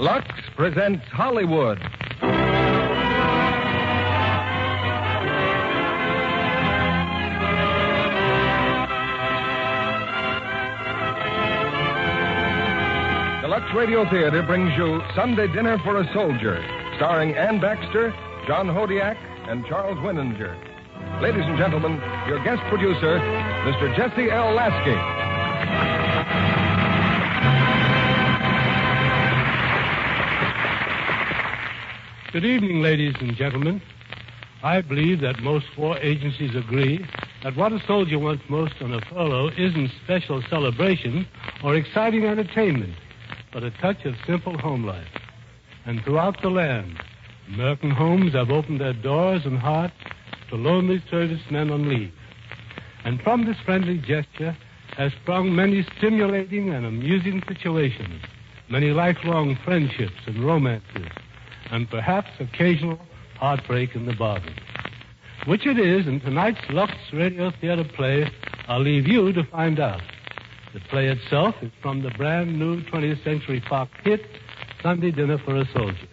Lux presents Hollywood. The Lux Radio Theater brings you Sunday Dinner for a Soldier, starring Ann Baxter, John Hodiak, and Charles Winninger. Ladies and gentlemen, your guest producer, Mr. Jesse L. Lasky. Good evening, ladies and gentlemen. I believe that most war agencies agree that what a soldier wants most on a furlough isn't special celebration or exciting entertainment, but a touch of simple home life. And throughout the land, American homes have opened their doors and hearts to lonely servicemen on leave. And from this friendly gesture has sprung many stimulating and amusing situations, many lifelong friendships and romances, and perhaps occasional heartbreak in the bargain. Which it is in tonight's Lux Radio Theater play, I'll leave you to find out. The play itself is from the brand new 20th Century Fox hit, Sunday Dinner for a Soldier.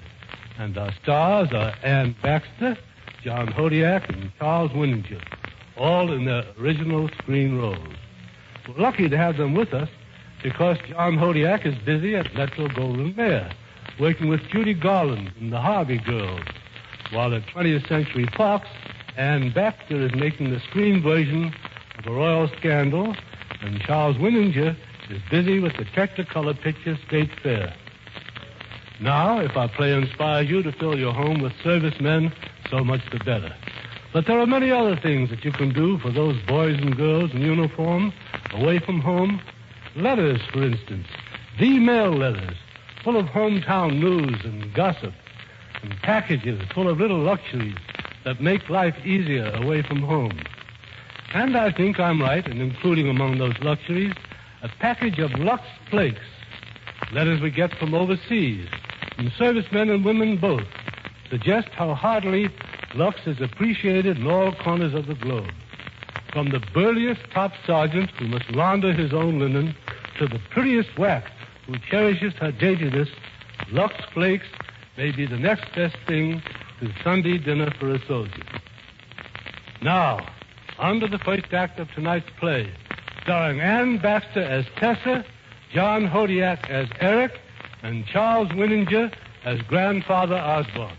And our stars are Ann Baxter, John Hodiak, and Charles Winninger, all in their original screen roles. We're lucky to have them with us because John Hodiak is busy at Metro Golden Mare, working with Judy Garland and the Harvey Girls, while at 20th Century Fox, Ann Baxter is making the screen version of A Royal Scandal, and Charles Winninger is busy with the Technicolor Picture State Fair. Now, if our play inspires you to fill your home with servicemen, so much the better. But there are many other things that you can do for those boys and girls in uniform, away from home. Letters, for instance, DeMille letters, full of hometown news and gossip, and packages full of little luxuries that make life easier away from home. And I think I'm right in including among those luxuries a package of LUX flakes, letters we get from overseas, from servicemen and women both, suggest how heartily LUX is appreciated in all corners of the globe. From the burliest top sergeant who must launder his own linen to the prettiest whack who cherishes her daintiness, LUX flakes may be the next best thing to Sunday Dinner for a Soldier. Now, on to the first act of tonight's play, starring Ann Baxter as Tessa, John Hodiak as Eric, and Charles Winninger as Grandfather Osborne.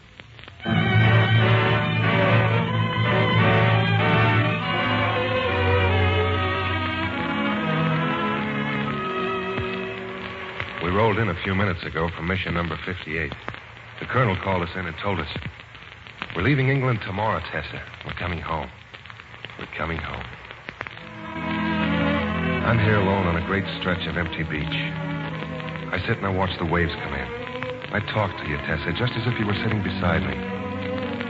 We rolled in a few minutes ago from mission number 58. The colonel called us in and told us, "We're leaving England tomorrow, Tessa. We're coming home. We're coming home." I'm here alone on a great stretch of empty beach. I sit and I watch the waves come in. I talk to you, Tessa, just as if you were sitting beside me.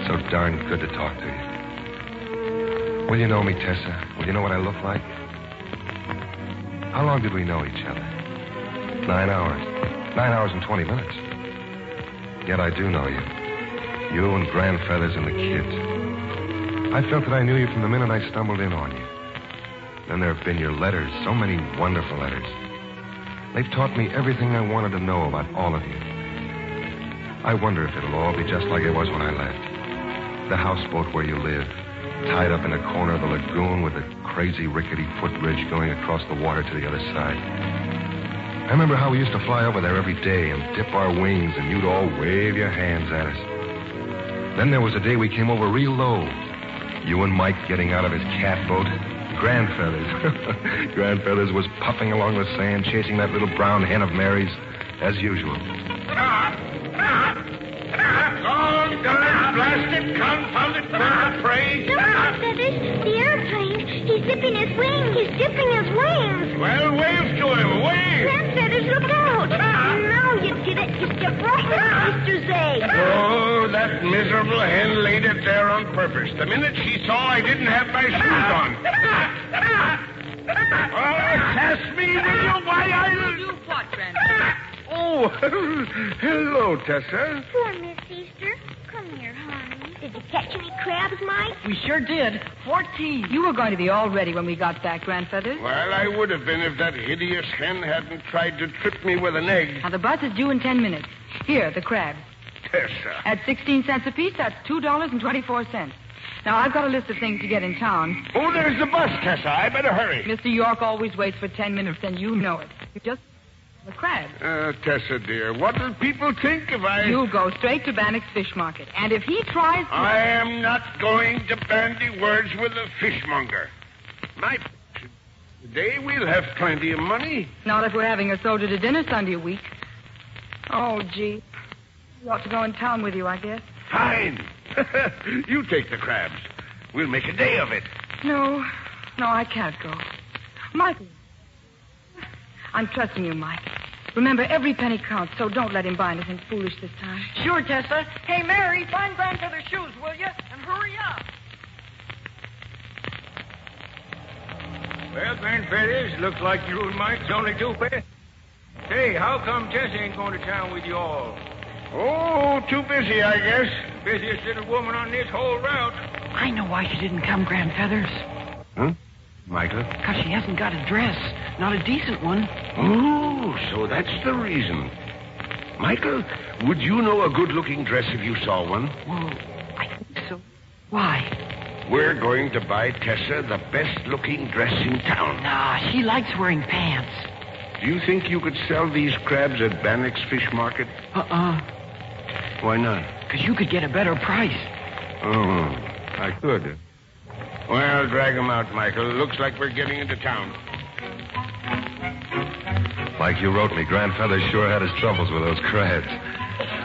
So darn good to talk to you. Will you know me, Tessa? Will you know what I look like? How long did we know each other? 9 hours. 9 hours and 20 minutes. Yet I do know you. You and Grandfeathers and the kids. I felt that I knew you from the minute I stumbled in on you. Then there have been your letters, so many wonderful letters. They've taught me everything I wanted to know about all of you. I wonder if it'll all be just like it was when I left. The houseboat where you live, tied up in a corner of the lagoon with a crazy rickety footbridge going across the water to the other side. I remember how we used to fly over there every day and dip our wings, and you'd all wave your hands at us. Then there was a day we came over real low. You and Mike getting out of his catboat. Grandfeathers. Grandfeathers was puffing along the sand, chasing that little brown hen of Mary's, as usual. Long darn blasted, confounded bird of prey. Look, Feathers, the airplane. He's dipping his wings. He's dipping his wings. Well, wave to him, wave. Grandfeathers, look out. Now you did it. You stepped right on Mr. Zay. Oh, that miserable hen laid it there on purpose. The minute she saw I didn't have my shoes on. Oh, pass me, will you? Why, I'll... You what, Grandfather? Oh, hello, Tessa. Poor Miss Easter. Come here, honey. Did you catch any crabs, Mike? We sure did. 14. You were going to be all ready when we got back, Grandfeathers. Well, I would have been if that hideous hen hadn't tried to trip me with an egg. Now, the bus is due in 10 minutes. Here, the crabs. Tessa. At 16 cents apiece, that's $2.24. Now, I've got a list of things to get in town. Oh, there's the bus, Tessa. I better hurry. Mr. York always waits for 10 minutes, and you know it. You just... the crabs. Tessa, dear, what'll people think if I... You'll go straight to Bannock's Fish Market. And if he tries to... I am not going to bandy words with a fishmonger. Today we'll have plenty of money. Not if we're having a soldier to dinner Sunday a week. Oh, gee. We ought to go in town with you, I guess. Fine. You take the crabs. We'll make a day of it. No, I can't go. Michael. I'm trusting you, Mike. Remember, every penny counts, so don't let him buy anything foolish this time. Sure, Tessa. Hey, Mary, find Grandfather's shoes, will you? And hurry up. Well, Grandfeathers, looks like you and Mike's only two pairs. Hey, how come Tessa ain't going to town with you all? Oh, too busy, I guess. Busiest little woman on this whole route. I know why she didn't come, Grandfeathers. Huh? Michael? Because she hasn't got a dress. Not a decent one. Oh, so that's the reason. Michael, would you know a good-looking dress if you saw one? Well, I think so. Why? We're going to buy Tessa the best-looking dress in town. Nah, she likes wearing pants. Do you think you could sell these crabs at Bannock's Fish Market? Why not? Because you could get a better price. Oh, I could. Well, drag them out, Michael. Looks like we're getting into town. Like you wrote me, Grandfather sure had his troubles with those crabs.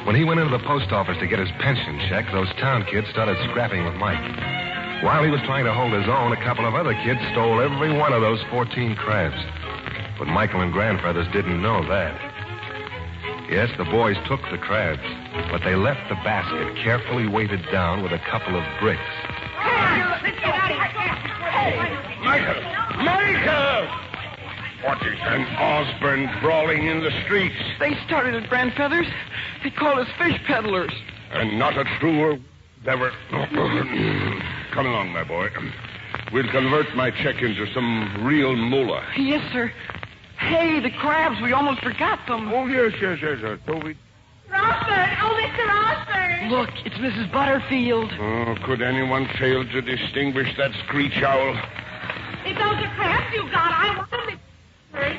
When he went into the post office to get his pension check, those town kids started scrapping with Mike. While he was trying to hold his own, a couple of other kids stole every one of those 14 crabs. But Michael and Grandfathers didn't know that. Yes, the boys took the crabs, but they left the basket carefully weighted down with a couple of bricks. Michael! Michael! What is an Osborne brawling in the streets? They started at Grandfeathers. They called us fish peddlers. And not a truer ever. Come along, my boy. We'll convert my check into some real moolah. Yes, sir. Hey, the crabs. We almost forgot them. Oh, yes. Toby. Osborne! Oh, Mr. Osborne! Look, it's Mrs. Butterfield. Oh, could anyone fail to distinguish that screech owl? If those are crabs you got, I want them.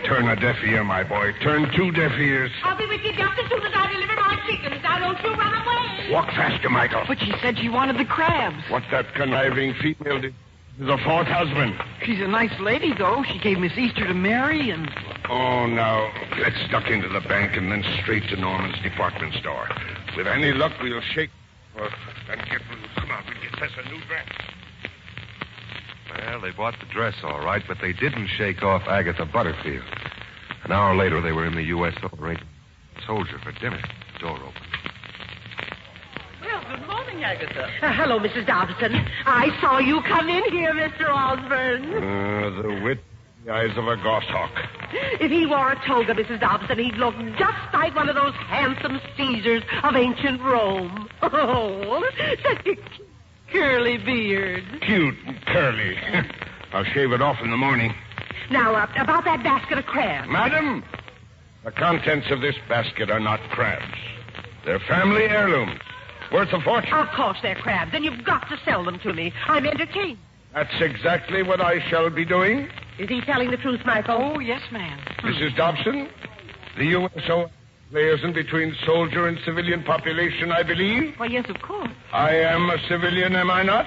Turn a deaf ear, my boy. Turn 2 deaf ears. I'll be with you just as soon as I deliver my chickens. Now don't you run away. Walk faster, Michael. But she said she wanted the crabs. What's that conniving female did? The 4th husband. She's a nice lady, though. She gave Miss Easter to marry, and... Oh, now, let's duck into the bank and then straight to Norman's department store. With any luck, we'll shake... and get... Come on, we'll get Tessa a new dress. Well, they bought the dress all right, but they didn't shake off Agatha Butterfield. An hour later, they were in the U.S. soldier for dinner. Door open. Well, good morning, Agatha. Hello, Mrs. Dobson. I saw you come in here, Mr. Osborne. The wit in the eyes of a goshawk. If he wore a toga, Mrs. Dobson, he'd look just like one of those handsome Caesars of ancient Rome. Oh, such a curly beard. Cute and curly. I'll shave it off in the morning. Now, about that basket of crabs. Madam, the contents of this basket are not crabs. They're family heirlooms. Worth a fortune. Of course they're crabs, and you've got to sell them to me. I'm entertained. That's exactly what I shall be doing. Is he telling the truth, Michael? Oh, yes, ma'am. Mrs. Dobson, the USO liaison between soldier and civilian population, I believe. Why, yes, of course. I am a civilian, am I not?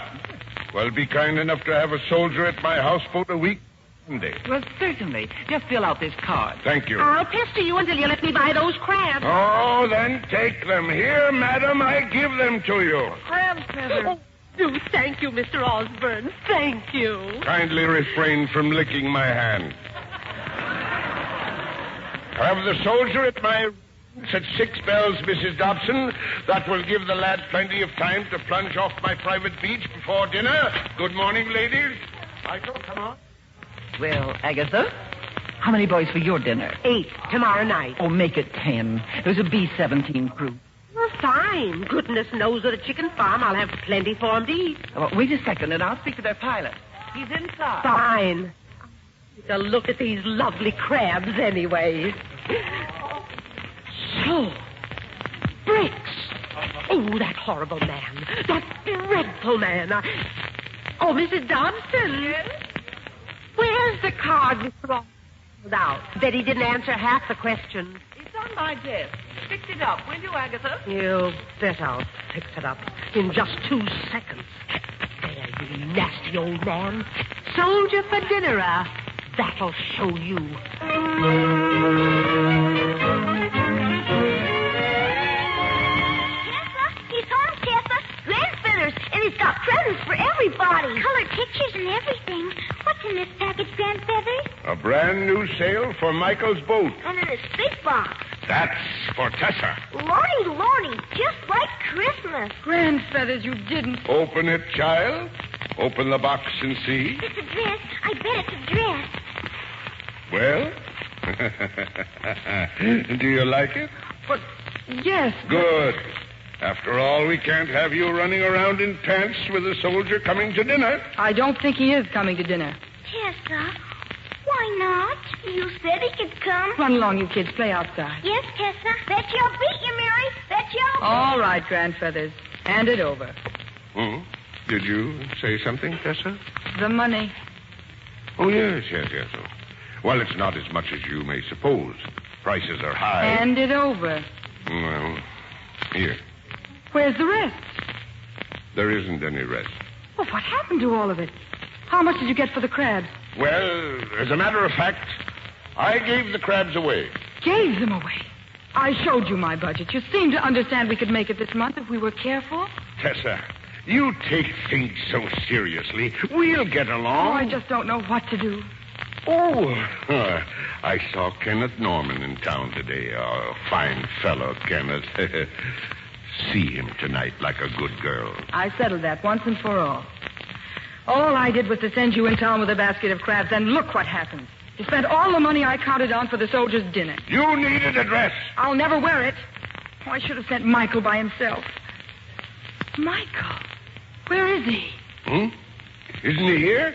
Well, be kind enough to have a soldier at my houseboat a week Sunday. Well, certainly. Just fill out this card. Thank you. I'll pester you until you let me buy those crabs. Oh, then take them. Here, madam, I give them to you. Crabs, Feather. Oh, do thank you, Mr. Osborne. Thank you. Kindly refrain from licking my hand. Have the soldier at my... at 6 bells, Mrs. Dobson. That will give the lad plenty of time to plunge off my private beach before dinner. Good morning, ladies. Michael, come on. Well, Agatha, how many boys for your dinner? 8 tomorrow night. Oh, make it 10. There's a B-17 crew. Well, fine. Goodness knows at a chicken farm I'll have plenty for him to eat. Well, wait a second, and I'll speak to their pilot. He's inside. Fine. Now look at these lovely crabs anyway. So, bricks. Oh, that horrible man. That dreadful man. Oh, Mrs. Dobson. Yes? Where's the card Mr. Arnold filled out? Bet he didn't answer half the questions. It's on my desk. Fix it up, will you, Agatha? You bet I'll fix it up in just 2 seconds. There, you nasty old man. Soldier for dinner, that'll show you. He's home, Tessa. Grandfathers, and he's got presents for everybody. Colored pictures and everything. What's in this package, Grandfeathers? A brand new sail for Michael's boat. And in this big box. That's for Tessa. Lordy, just like Christmas. Grandfeathers, you didn't. Open it, child. Open the box and see. It's a dress. I bet it's a dress. Well? Do you like it? But, yes. Good. After all, we can't have you running around in pants with a soldier coming to dinner. I don't think he is coming to dinner. Tessa, why not? You said he could come. Run along, you kids. Play outside. Yes, Tessa. Bet you'll beat you, Mary. Bet you'll. All right, Grandfeathers. Hand it over. Oh? Did you say something, Tessa? The money. Oh, yes. Oh. Well, it's not as much as you may suppose. Prices are high. Hand it over. Well, here. Where's the rest? There isn't any rest. Well, what happened to all of it? How much did you get for the crabs? Well, as a matter of fact, I gave the crabs away. Gave them away. I showed you my budget. You seem to understand we could make it this month if we were careful. Tessa, you take things so seriously. We'll get along. Oh, I just don't know what to do. Oh, I saw Kenneth Norman in town today. A fine fellow, Kenneth. See him tonight like a good girl. I settled that once and for all. All I did was to send you in town with a basket of crabs, and look what happened. You spent all the money I counted on for the soldiers' dinner. You needed a dress. I'll never wear it. Oh, I should have sent Michael by himself. Michael? Where is he? Isn't he here?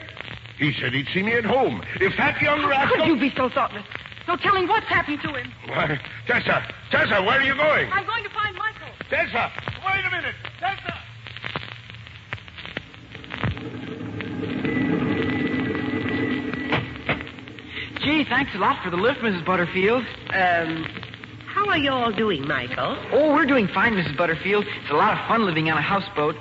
He said he'd see me at home. If that young rascal... Could you be so thoughtless? No telling what's happened to him. Why, Tessa, where are you going? I'm going to find Michael. Tessa, wait a minute. Tessa! Gee, thanks a lot for the lift, Mrs. Butterfield. How are you all doing, Michael? Oh, we're doing fine, Mrs. Butterfield. It's a lot of fun living on a houseboat.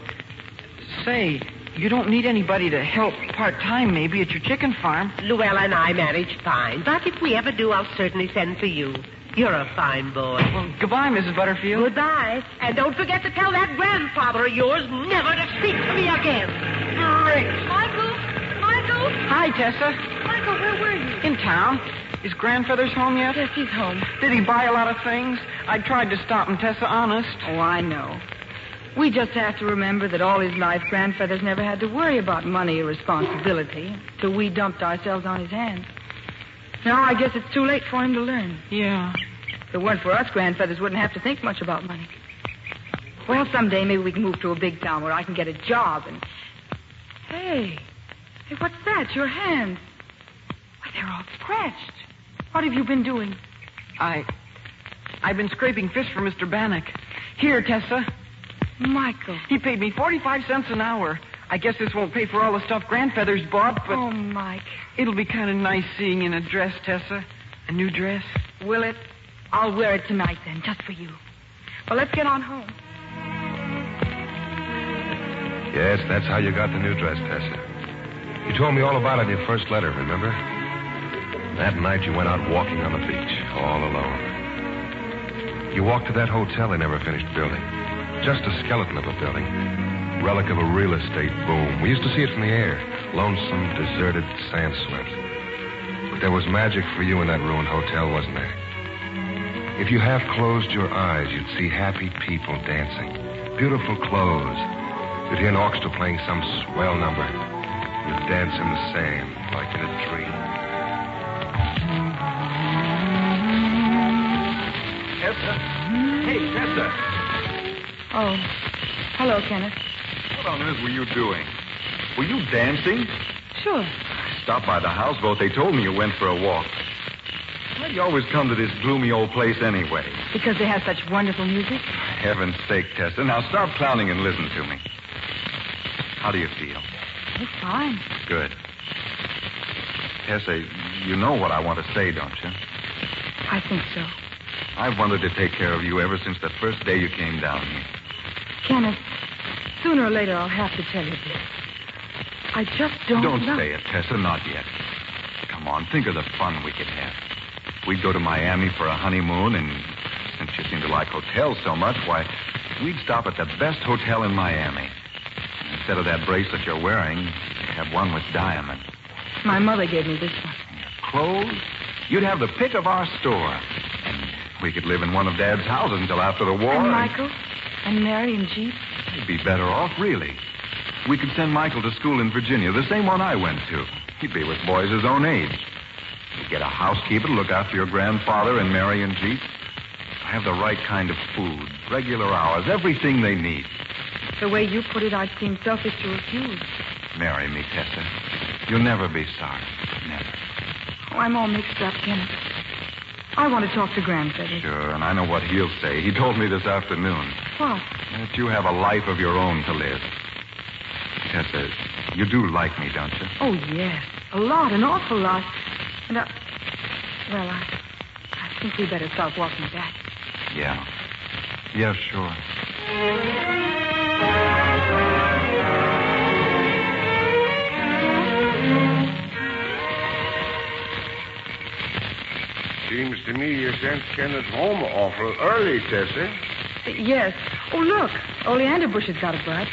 Say, you don't need anybody to help part-time, maybe, at your chicken farm. Luella and I manage fine, but if we ever do, I'll certainly send for you. You're a fine boy. Well, goodbye, Mrs. Butterfield. Goodbye. And don't forget to tell that grandfather of yours never to speak to me again. Great. Michael? Hi, Tessa. Michael, where were you? In town. Is Grandfeathers home yet? Yes, he's home. Did he buy a lot of things? I tried to stop him, Tessa, honest. Oh, I know. We just have to remember that all his life, Grandfeathers never had to worry about money or responsibility till we dumped ourselves on his hands. Now, I guess it's too late for him to learn. Yeah. If it weren't for us, Grandfeathers wouldn't have to think much about money. Well, someday maybe we can move to a big town where I can get a job and... Hey, what's that? Your hands. Why, they're all scratched. What have you been doing? I've been scraping fish for Mr. Bannock. Here, Tessa. Michael. He paid me 45 cents an hour. I guess this won't pay for all the stuff Grandfeathers bought, but... Oh, Mike. It'll be kind of nice seeing you in a dress, Tessa. A new dress. Will it? I'll wear it tonight, then, just for you. Well, let's get on home. Yes, that's how you got the new dress, Tessa. You told me all about it in your first letter, remember? That night you went out walking on the beach, all alone. You walked to that hotel they never finished building. Just a skeleton of a building. Relic of a real estate boom. We used to see it from the air. Lonesome, deserted, sand swept. But there was magic for you in that ruined hotel, wasn't there? If you half closed your eyes, you'd see happy people dancing. Beautiful clothes. You'd hear an orchestra playing some swell number. You'd dance in the sand, like in a dream. Tessa? Hey, Tessa. Oh. Hello, Kenneth. What on earth were you doing? Were you dancing? Sure. Stopped by the houseboat. They told me you went for a walk. Why do you always come to this gloomy old place anyway? Because they have such wonderful music. Heaven's sake, Tessa. Now stop clowning and listen to me. How do you feel? It's fine. Good. Tessa, you know what I want to say, don't you? I think so. I've wanted to take care of you ever since the first day you came down here. Kenneth, sooner or later I'll have to tell you this. I just don't know. Say it, Tessa, not yet. Come on, think of the fun we could have. We'd go to Miami for a honeymoon, and since you seem to like hotels so much, why, we'd stop at the best hotel in Miami. Instead of that bracelet you're wearing, you'd have one with diamonds. My mother gave me this one. And your clothes? You'd have the pick of our store. And we could live in one of Dad's houses until after the war. And Michael? And Mary and Jeep? You'd be better off, really. We could send Michael to school in Virginia, the same one I went to. He'd be with boys his own age. You'd get a housekeeper to look after your grandfather and Mary and Jeep. Have the right kind of food, regular hours, everything they need. The way you put it, I'd seem selfish to refuse. Marry me, Tessa. You'll never be sorry. Never. Oh, I'm all mixed up, Kenneth. I want to talk to Grandfeather. Sure, and I know what he'll say. He told me this afternoon. What? That you have a life of your own to live. Tessa, you do like me, don't you? Oh, yes. A lot, an awful lot. And I think we better start walking back. Yeah. Yeah, sure. Seems to me you sent Kenneth home awful early, Tessa. Yes. Oh, look. Oleander Bush has got a bud.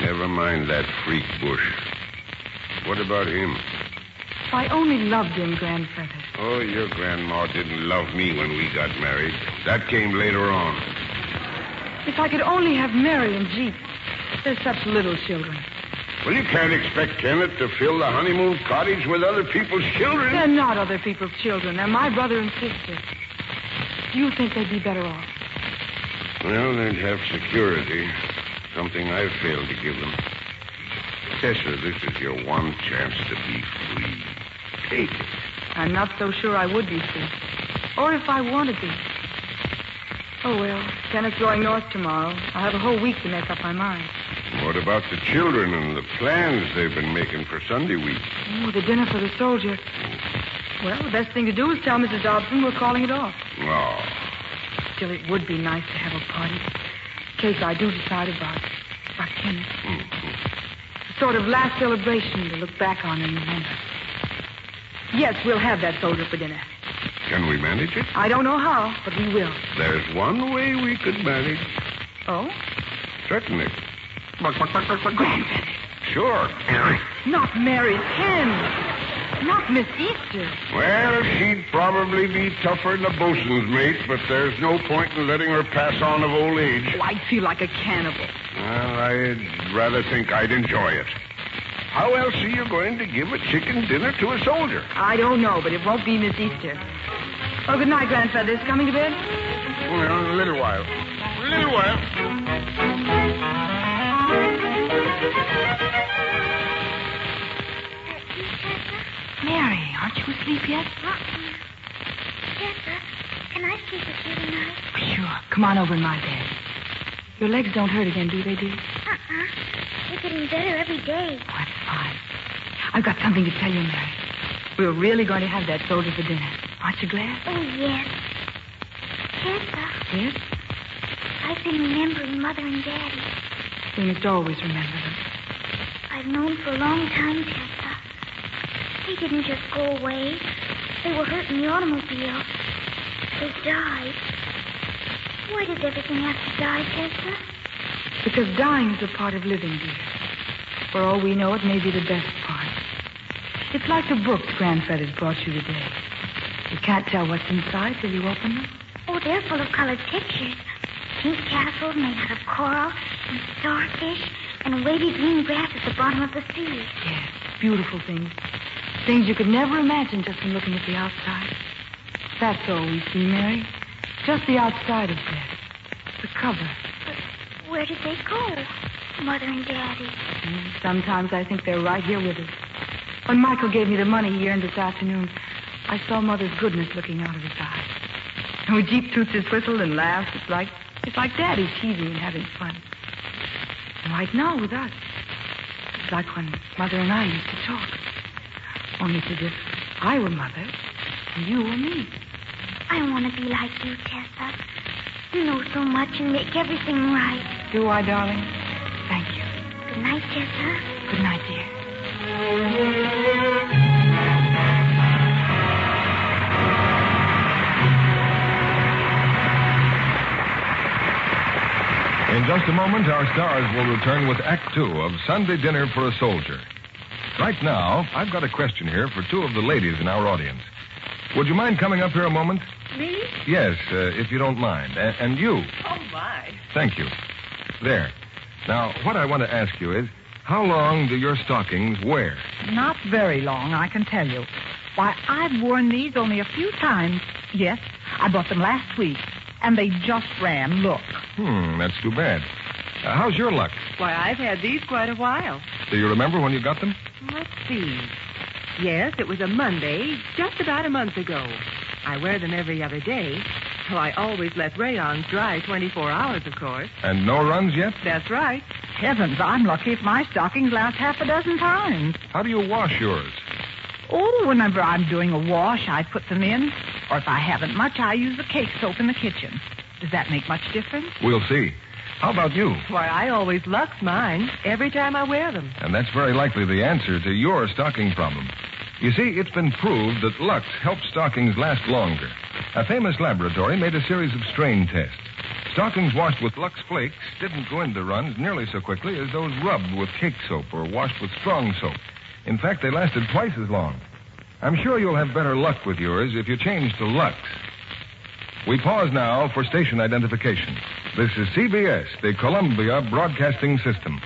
Never mind that freak Bush. What about him? I only loved him, Grandfeather. Oh, your grandma didn't love me when we got married. That came later on. If I could only have Mary and Jeep. They're such little children. Well, you can't expect Kenneth to fill the honeymoon cottage with other people's children. They're not other people's children. They're my brother and sister. Do you think they'd be better off? Well, they'd have security. Something I've failed to give them. Tessa, this is your one chance to be free. Take it. I'm not so sure I would be free. Or if I wanted to. Oh, well, Kenneth's going north tomorrow. I'll have a whole week to make up my mind. What about the children and the plans they've been making for Sunday week? Oh, the dinner for the soldier. Well, the best thing to do is tell Mrs. Dobson we're calling it off. Oh. Still, it would be nice to have a party. In case I do decide about Kenneth. Mm-hmm. A sort of last celebration to look back on and remember. Yes, we'll have that soldier for dinner. Can we manage it? I don't know how, but we will. There's one way we could manage. Oh? Certainly. Grandfather. Sure, Mary. Not Mary's hen. Not Miss Easter. Well, she'd probably be tougher than a bosun's mate, but there's no point in letting her pass on of old age. Oh, I'd feel like a cannibal. Well, I'd rather think I'd enjoy it. How else are you going to give a chicken dinner to a soldier? I don't know, but it won't be Miss Easter. Oh, good night, Grandfather. Is coming to bed? Well, in a little while. A little while. Mary, aren't you asleep yet? Tessa, can I sleep with you tonight? Sure. Come on over in my bed. Your legs don't hurt again, do they, dear? You're getting better every day. Oh, that's fine. I've got something to tell you, Mary. We're really going to have that soldier for dinner. Aren't you glad? Oh, yes. Tessa, Yes? I've been remembering Mother and Daddy. We must always remember them. I've known for a long time, Tessa. They didn't just go away. They were hurt in the automobile. They died. Why does everything have to die, Tessa? Because dying is a part of living, dear. For all we know, it may be the best part. It's like the books Grandfather's brought you today. You can't tell what's inside till you open them. Oh, they're full of colored pictures. Pink castles made out of coral and starfish and wavy green grass at the bottom of the sea. Yes, beautiful things. Things you could never imagine just from looking at the outside. That's all we see, Mary. Just the outside of death. The cover. But Where did they go, Mother and Daddy? Sometimes I think they're right here with us. When Michael gave me the money he earned this afternoon, I saw Mother's goodness looking out of his eyes. And when Jeep toots his whistle and laughs, it's like Daddy teasing and having fun. And right now with us, it's like when Mother and I used to talk. Only it's as if I were Mother and you were me. I want to be like you, Tessa. You know so much and make everything right. Do I, darling? Thank you. Good night, Tessa. Good night, dear. In just a moment, our stars will return with Act Two of Sunday Dinner for a Soldier. Right now, I've got a question here for two of the ladies in our audience. Would you mind coming up here a moment? Me? Yes, if you don't mind. And you. Oh, my. Thank you. There. Now, what I want to ask you is, how long do your stockings wear? Not very long, I can tell you. Why, I've worn these only a few times. Yes, I bought them last week, and they just ran. Look. That's too bad. How's your luck? Why, I've had these quite a while. Do you remember when you got them? Let's see. Yes, it was a Monday, just about a month ago. I wear them every other day. Well, I always let rayons dry 24 hours, of course. And no runs yet? That's right. Heavens, I'm lucky if my stockings last half a dozen times. How do you wash yours? Oh, whenever I'm doing a wash, I put them in. Or if I haven't much, I use the cake soap in the kitchen. Does that make much difference? We'll see. How about you? Why, I always Lux mine every time I wear them. And that's very likely the answer to your stocking problem. You see, it's been proved that Lux helps stockings last longer. A famous laboratory made a series of strain tests. Stockings washed with Lux Flakes didn't go into runs nearly so quickly as those rubbed with cake soap or washed with strong soap. In fact, they lasted twice as long. I'm sure you'll have better luck with yours if you change to Lux. We pause now for station identification. This is CBS, the Columbia Broadcasting System.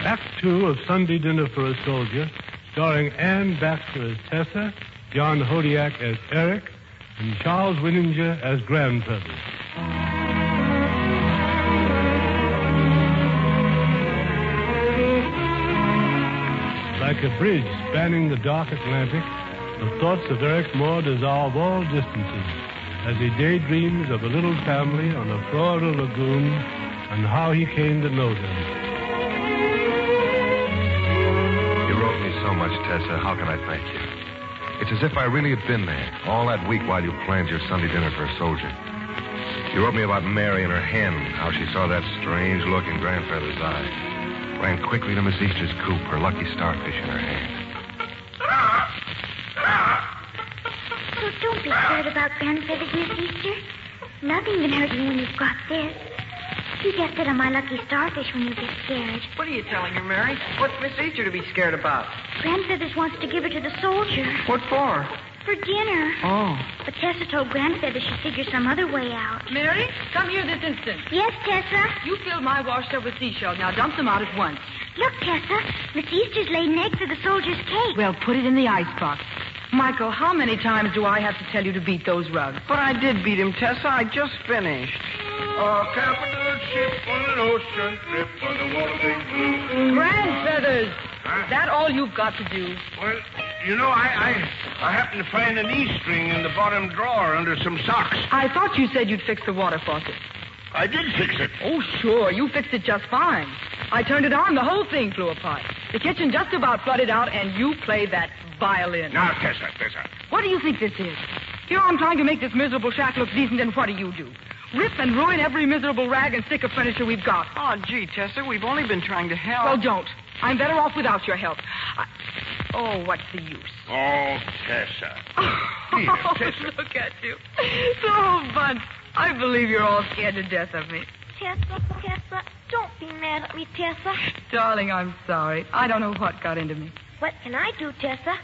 Act Two of Sunday Dinner for a Soldier, starring Ann Baxter as Tessa, John Hodiak as Eric, and Charles Winninger as Grandfeathers. Like a bridge spanning the dark Atlantic, the thoughts of Eric Moore dissolve all distances as he daydreams of a little family on a Florida lagoon and how he came to know them. You wrote me so much, Tessa. How can I thank you? It's as if I really had been there all that week while you planned your Sunday dinner for a soldier. You wrote me about Mary and her hen, how she saw that strange look in Grandfather's eye. Ran quickly to Miss Easter's coop, her lucky starfish in her hand. Oh, don't be scared about Grandfeathers, Miss Easter. Nothing can hurt you when you've got this. You just sit on my lucky starfish when you get scared. What are you telling her, Mary? What's Miss Easter to be scared about? Grandfeathers wants to give her to the soldier. What for? For dinner. Oh. But Tessa told Grandfeathers she'd figure some other way out. Mary, come here this instant. Yes, Tessa? You filled my washtub with seashells. Now dump them out at once. Look, Tessa. Miss Easter's laid an egg for the soldier's cake. Well, put it in the icebox. Michael, how many times do I have to tell you to beat those rugs? But I did beat him, Tessa. I just finished. A capital ship on an ocean trip on the water big blue. Grandfeathers! Is that all you've got to do? Well, you know, I happened to find an E string in the bottom drawer under some socks. I thought you said you'd fix the water faucet. I did fix it. Oh, sure. You fixed it just fine. I turned it on. The whole thing flew apart. The kitchen just about flooded out, and you played that violin. Now, Tessa. What do you think this is? Here I'm trying to make this miserable shack look decent, and what do? Rip and ruin every miserable rag and stick of furniture we've got. Oh, gee, Tessa, we've only been trying to help. Well, don't. I'm better off without your help. Oh, what's the use? Oh, Tessa. Dear, Tessa. Look at you. The whole bunch. I believe you're all scared to death of me. Tessa, don't be mad at me, Tessa. Darling, I'm sorry. I don't know what got into me. What can I do, Tessa?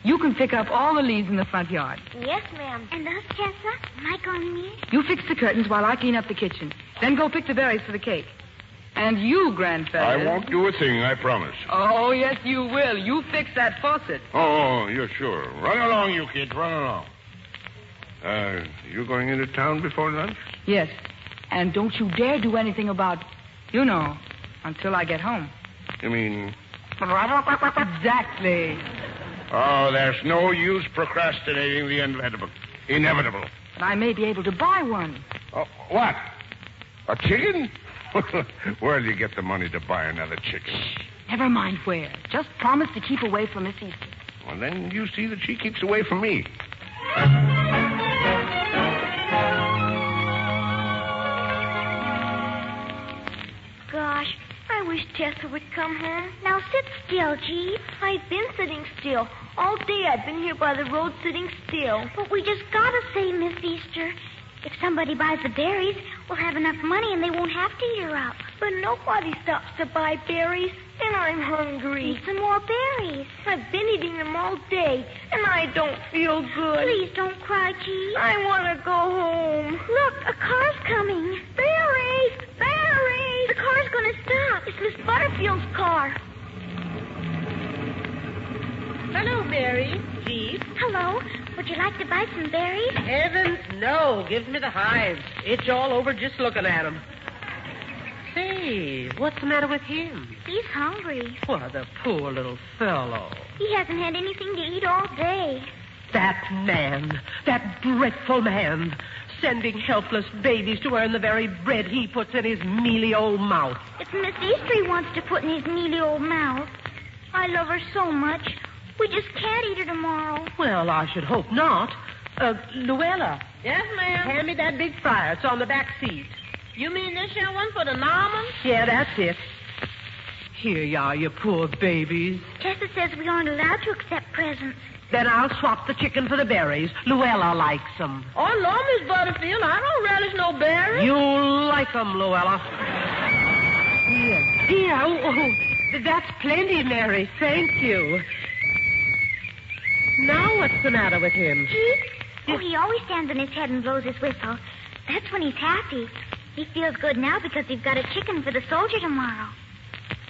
You can pick up all the leaves in the front yard. Yes, ma'am. And us, Tessa? Mike on me? You fix the curtains while I clean up the kitchen. Then go pick the berries for the cake. And you, Grandfather. I won't do a thing, I promise. Oh, yes, you will. You fix that faucet. Oh, you're sure. Run along, you kids. Run along. You going into town before lunch? Yes. And don't you dare do anything about, until I get home. You mean... Exactly. Oh, there's no use procrastinating the inevitable. But I may be able to buy one. Oh, what? A chicken? Where'll you get the money to buy another chicken? Never mind where. Just promise to keep away from Miss Easter. Well, then you see that she keeps away from me. Gosh, I wish Tessa would come home. Now sit still, Jeep. I've been sitting still. All day I've been here by the road sitting still. But we just gotta say, Miss Easter, if somebody buys the berries, we'll have enough money and they won't have to eat her up. But nobody stops to buy berries, and I'm hungry. Eat some more berries. I've been eating them all day, and I don't feel good. Please don't cry, Jeep. I want to go home. Look, a car's coming. Berries! Berries! The car's going to stop. It's Miss Butterfield's car. Hello, Mary. Jeep. Hello. Would you like to buy some berries? Heavens, no. Give me the hives. Itch all over just looking at them. Say, what's the matter with him? He's hungry. Why, the poor little fellow. He hasn't had anything to eat all day. That man, that dreadful man, sending helpless babies to earn the very bread he puts in his mealy old mouth. It's Miss Easter he wants to put in his mealy old mouth. I love her so much. We just can't eat her tomorrow. Well, I should hope not. Luella. Yes, ma'am? Hand me that big fryer. It's on the back seat. You mean this here one for the Normans? Yeah, that's it. Here you are, you poor babies. Tessa says we aren't allowed to accept presents. Then I'll swap the chicken for the berries. Luella likes them. Oh, no, Miss Butterfield. I don't relish no berries. You like them, Luella. Here. Oh, that's plenty, Mary. Thank you. Now what's the matter with him? Oh, he always stands on his head and blows his whistle. That's when he's happy. He feels good now because he's got a chicken for the soldier tomorrow.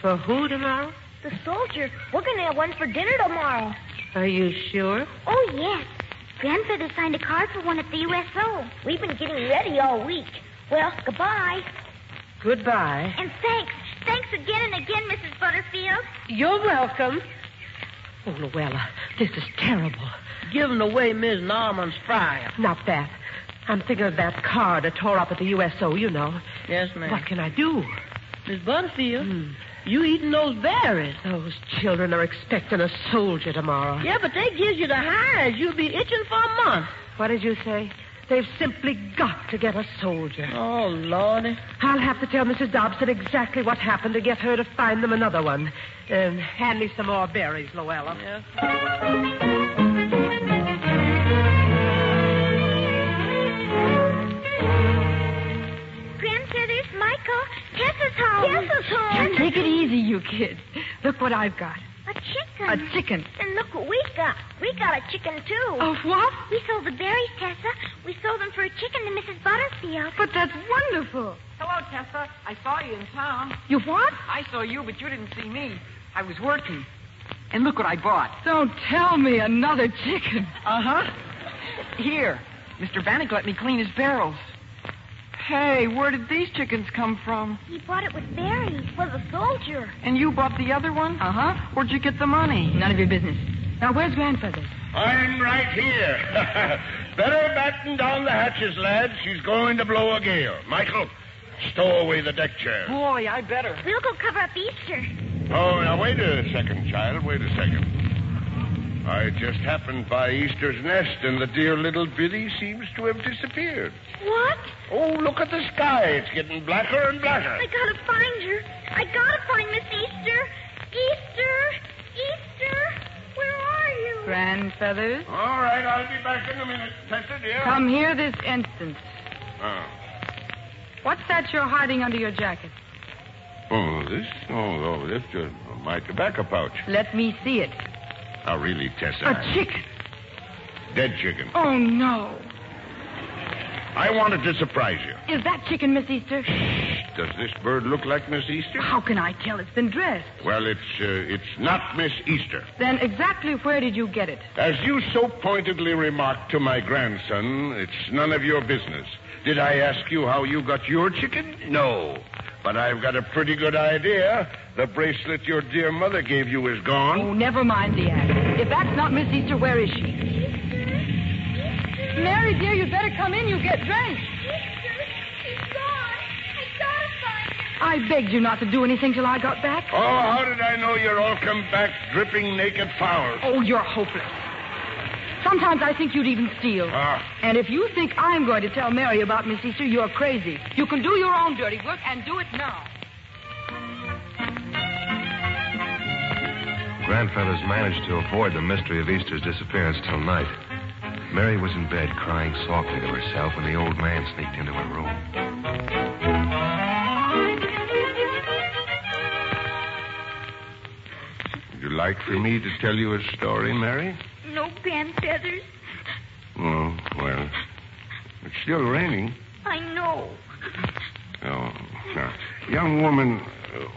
For who tomorrow? The soldier. We're going to have one for dinner tomorrow. Are you sure? Oh, yes. Grandfather signed a card for one at the USO. We've been getting ready all week. Well, goodbye. Goodbye. And thanks. Thanks again and again, Mrs. Butterfield. You're welcome. Oh, Luella, this is terrible. Giving away Miss Norman's fryer. Not that. I'm thinking of that card I tore up at the USO, you know. Yes, ma'am. What can I do? Miss Butterfield, you eating those berries. Those children are expecting a soldier tomorrow. Yeah, but they gives you the hives. You'll be itching for a month. What did you say? They've simply got to get a soldier. Oh, Lordy. I'll have to tell Mrs. Dobson exactly what happened to get her to find them another one. Hand me some more berries, Luella. Yes. Grandfather's Michael. Tessa's home. Tessa's home. Take it easy, you kids. Look what I've got. A chicken. A chicken. And look what we got. We got a chicken, too. Oh, what? We sold the berries, Tessa. We sold them for a chicken to Mrs. Butterfield. But that's wonderful. Hello, Tessa. I saw you in town. You what? I saw you, but you didn't see me. I was working. And look what I bought. Don't tell me another chicken. Uh-huh. Here. Mr. Bannock let me clean his barrels. Hey, where did these chickens come from? He bought it with berries for the soldier. And you bought the other one? Uh-huh. Where'd you get the money? None of your business. Now, where's Grandfather? I'm right here. Better batten down the hatches, lads. She's going to blow a gale. Michael, stow away the deck chair. Boy, I better. We'll go cover up Easter. Oh, now, wait a second, child. Wait a second. I just happened by Easter's nest, and the dear little biddy seems to have disappeared. What? Oh, look at the sky. It's getting blacker and blacker. I gotta find her. I gotta find Miss Easter. Easter, where are you? Grandfeathers? All right, I'll be back in a minute. Tessa, dear. Come here this instant. Oh. What's that you're hiding under your jacket? Oh, this? Oh, that's just my tobacco pouch. Let me see it. Oh, really, Tessa? A chicken. Dead chicken. Oh, no. I wanted to surprise you. Is that chicken Miss Easter? Does this bird look like Miss Easter? How can I tell? It's been dressed. Well, it's not Miss Easter. Then exactly where did you get it? As you so pointedly remarked to my grandson, it's none of your business. Did I ask you how you got your chicken? No. But I've got a pretty good idea. The bracelet your dear mother gave you is gone. Oh, never mind the act. If that's not Miss Easter, where is she? Mary, dear, you'd better come in. You get drenched. He's gone. I gotta find him. I begged you not to do anything till I got back. Oh, how did I know you'd all come back dripping naked foul? Oh, you're hopeless. Sometimes I think you'd even steal. And if you think I'm going to tell Mary about Miss Easter, you're crazy. You can do your own dirty work, and do it now. Grandfellas managed to avoid the mystery of Easter's disappearance till night. Mary was in bed crying softly to herself when the old man sneaked into her room. Would you like for me to tell you a story, Mary? No grandfeathers. Oh, well, it's still raining. I know. Oh, now, young woman,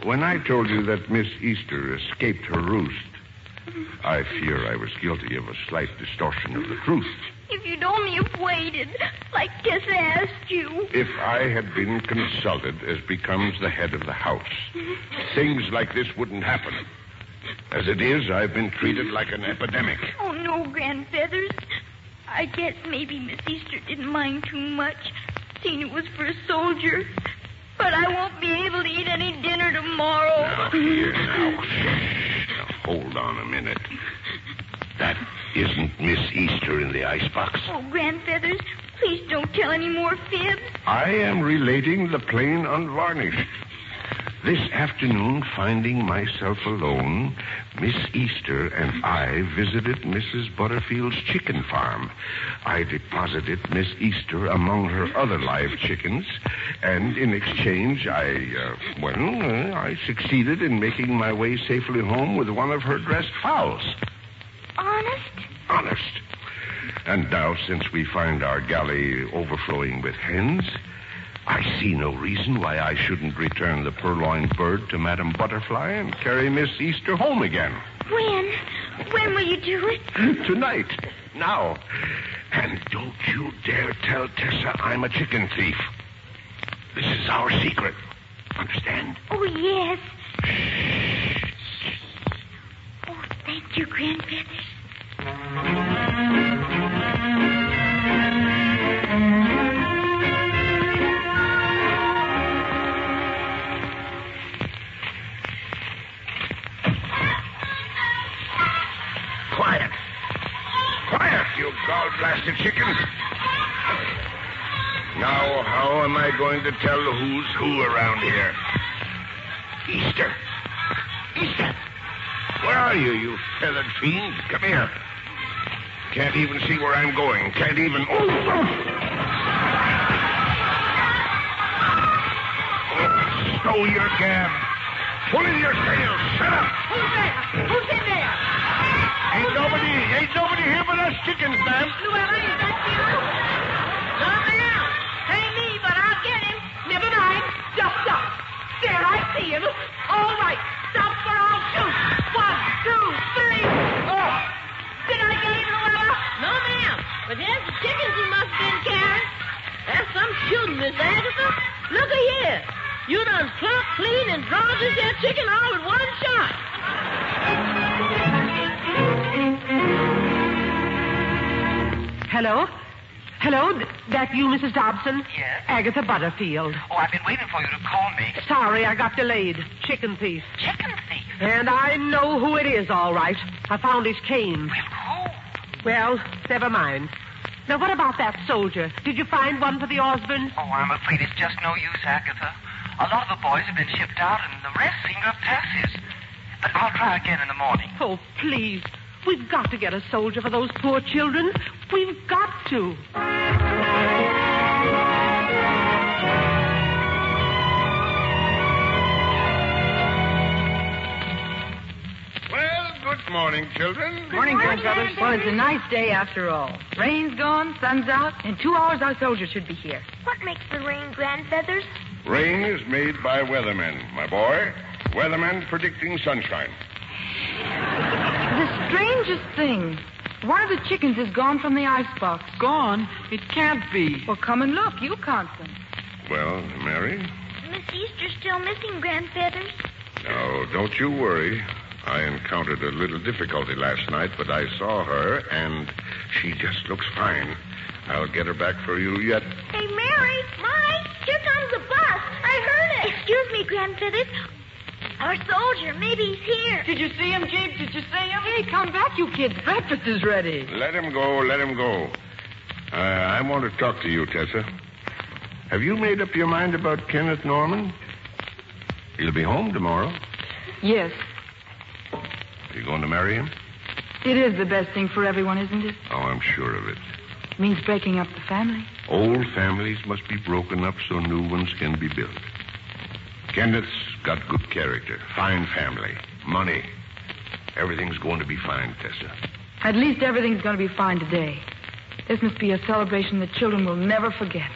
when I told you that Miss Easter escaped her roost, I fear I was guilty of a slight distortion of the truth. If you'd only have waited, like Tessa asked you. If I had been consulted as becomes the head of the house, things like this wouldn't happen. As it is, I've been treated like an epidemic. Oh, no, Grandfeathers. I guess maybe Miss Easter didn't mind too much, seeing it was for a soldier. But I won't be able to eat any dinner tomorrow. Now, here, now. Now, hold on a minute. That isn't Miss Easter in the icebox. Oh, Grandfeathers, please don't tell any more fibs. I am relating the plain unvarnished. This afternoon, finding myself alone, Miss Easter and I visited Mrs. Butterfield's chicken farm. I deposited Miss Easter among her other live chickens, and in exchange, I succeeded in making my way safely home with one of her dressed fowls. Honest? Honest. And now, since we find our galley overflowing with hens, I see no reason why I shouldn't return the purloined bird to Madame Butterfly and carry Miss Easter home again. When? When will you do it? Tonight. Now. And don't you dare tell Tessa I'm a chicken thief. This is our secret. Understand? Oh, yes. Oh, thank you, Grandfeathers. Quiet. Quiet, you gall-blasted chickens. Now, how am I going to tell who's who around here? Easter. Easter. Where are you, you feathered fiend? Come here. Can't even see where I'm going. Can't even... Oh, stow your gab. Pull in your tail. Shut up. Who's there? Who's in there? Ain't nobody here but us chickens, ma'am. Luella, is that you? No, ma'am. Ain't me, but I'll get him. Never mind. Just stop. There, I see him. All right. Stop for I'll shoot. 1, 2, 3. Oh. Did I get him, Luella? No, ma'am. But there's the chickens he must have been carrying. That's some shooting, Miss Agatha. Look here. You done plucked, clean, and drawn this here chicken all in one shot. Hello? Hello? That you, Mrs. Dobson? Yes? Agatha Butterfield. Oh, I've been waiting for you to call me. Sorry, I got delayed. Chicken thief. Chicken thief? And I know who it is, all right. I found his cane. Well, who? Well, never mind. Now, what about that soldier? Did you find one for the Osborns? Oh, I'm afraid it's just no use, Agatha. A lot of the boys have been shipped out, and the rest seem to have passes. But I'll try again in the morning. Oh, please. We've got to get a soldier for those poor children. We've got to. Well, good morning, children. Morning, Grandfeathers. Well, it's a nice day after all. Rain's gone, sun's out. In 2 hours, our soldiers should be here. What makes the rain, Grandfeathers? Rain is made by weathermen, my boy. Weathermen predicting sunshine. The strangest thing. One of the chickens is gone from the icebox. Gone? It can't be. Well, come and look. You count them. Well, Mary? Miss Easter's still missing, Grandfeathers. No, don't you worry. I encountered a little difficulty last night, but I saw her, and she just looks fine. I'll get her back for you yet. Hey, Mary! Mike! Here comes the bus! I heard it! Excuse me, Grandfeathers. Our soldier, maybe he's here. Did you see him, Jeep? Did you see him? Hey, come back, you kids. Breakfast is ready. Let him go. I want to talk to you, Tessa. Have you made up your mind about Kenneth Norman? He'll be home tomorrow. Yes. Are you going to marry him? It is the best thing for everyone, isn't it? Oh, I'm sure of it. It means breaking up the family. Old families must be broken up so new ones can be built. Kenneth's got good character, fine family, money. Everything's going to be fine, Tessa. At least everything's going to be fine today. This must be a celebration the children will never forget.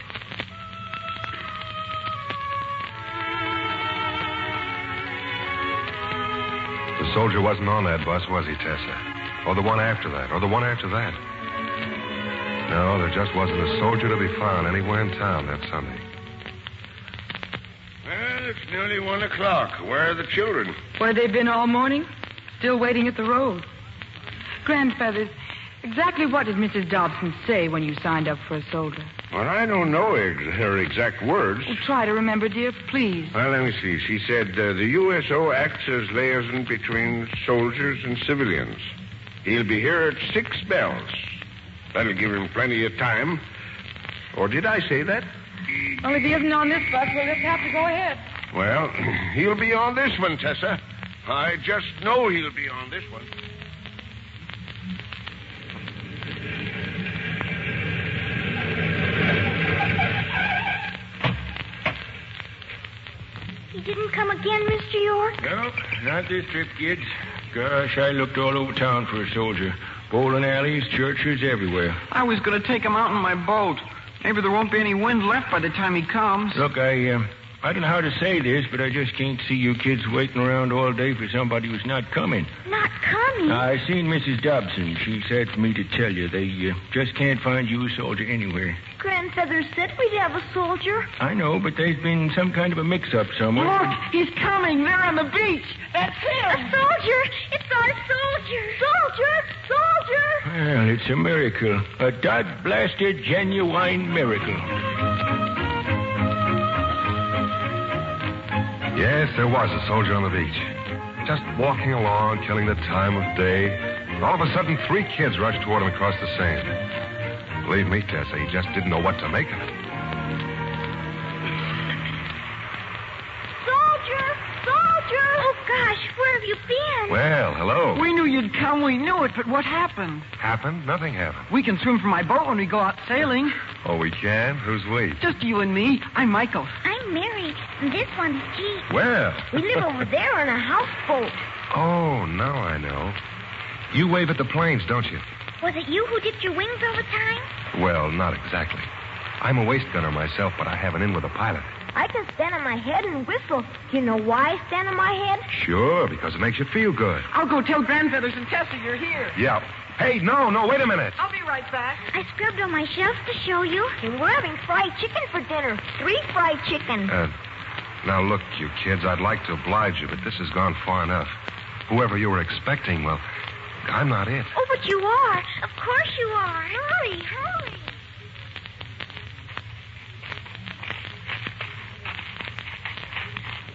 The soldier wasn't on that bus, was he, Tessa? Or the one after that, or the one after that? No, there just wasn't a soldier to be found anywhere in town that Sunday. Well, it's nearly 1 o'clock. Where are the children? Where they've been all morning? Still waiting at the road. Grandfeathers, exactly what did Mrs. Dobson say when you signed up for a soldier? Well, I don't know her exact words. Well, try to remember, dear, please. Well, let me see. She said the USO acts as liaison between soldiers and civilians. He'll be here at 6 bells. That'll give him plenty of time. Or did I say that? Well, if he isn't on this bus, we'll just have to go ahead. Well, he'll be on this one, Tessa. I just know he'll be on this one. He didn't come again, Mr. York? No, not this trip, kids. Gosh, I looked all over town for a soldier. Bowling alleys, churches, everywhere. I was going to take him out in my boat. Maybe there won't be any wind left by the time he comes. Look, I don't know how to say this, but I just can't see you kids waiting around all day for somebody who's not coming. Not coming? I seen Mrs. Dobson. She said for me to tell you they just can't find you a soldier anywhere. Grandfeathers said we'd have a soldier. I know, but there's been some kind of a mix-up somewhere. Look, he's coming. They're on the beach. That's him. A soldier! It's our soldier! Soldier! Well, it's a miracle. A dod-blasted, genuine miracle. Yes, there was a soldier on the beach. Just walking along, killing the time of day. And all of a sudden, 3 kids rushed toward him across the sand. Believe me, Tessa, he just didn't know what to make of it. Soldier! Oh, gosh, where have you been? Well, hello. We knew you'd come. We knew it, but what happened? Happened? Nothing happened. We can swim from my boat when we go out sailing. Oh, we can? Who's we? Just you and me. I'm Michael. I'm Mary, and this one's Jeep. Where? We live over there on a houseboat. Oh, now I know. You wave at the planes, don't you? Was it you who dipped your wings all the time? Well, not exactly. I'm a waist gunner myself, but I have an in with a pilot. I can stand on my head and whistle. Do you know why I stand on my head? Sure, because it makes you feel good. I'll go tell Grandfeathers and Tessa you're here. Yeah. Hey, no, wait a minute. I'll be right back. I scrubbed on my shelves to show you. And we're having fried chicken for dinner. 3 fried chicken. Now, look, you kids, I'd like to oblige you, but this has gone far enough. Whoever you were expecting, well, I'm not it. Oh, but you are. Of course you are. Hurry.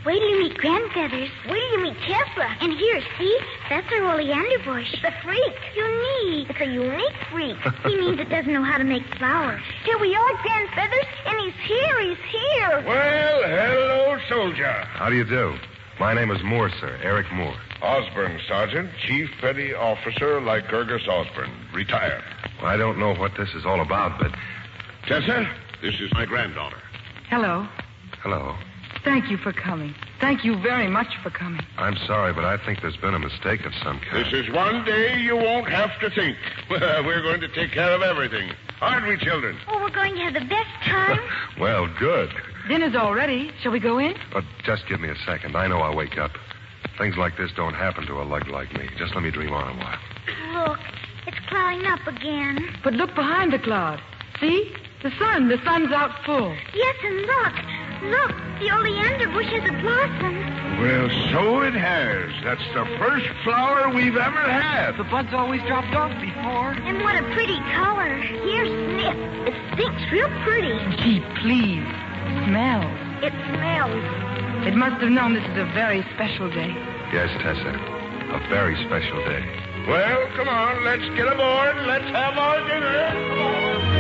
Wait till you meet Grandfeathers. Wait till you meet Tessa. And here, see? That's our oleander bush. It's a freak. Unique. It's a unique freak. He means it doesn't know how to make flowers. Here we are, Grandfeathers, and he's here. Well, hello, soldier. How do you do? My name is Moore, sir. Eric Moore. Osborne, Sergeant, Chief Petty Officer Lycurgus Osborne, retired. Well, I don't know what this is all about, but... Tessa, this is my granddaughter. Hello. Hello. Thank you for coming. Thank you very much for coming. I'm sorry, but I think there's been a mistake of some kind. This is one day you won't have to think. We're going to take care of everything. Aren't we, children? Oh, we're going to have the best time. Well, good. Dinner's all ready. Shall we go in? But just give me a second. I know I'll wake up. Things like this don't happen to a lug like me. Just let me dream on a while. Look, it's clouding up again. But look behind the cloud. See? The sun. The sun's out full. Yes, and look. Look, the oleander bush has a blossom. Well, so it has. That's the first flower we've ever had. The buds always dropped off before. And what a pretty color. Here, sniff. It stinks real pretty. Gee, please. Smell. It smells. It must have known this is a very special day. Yes, Tessa. A very special day. Well, come on. Let's get aboard. Let's have our dinner.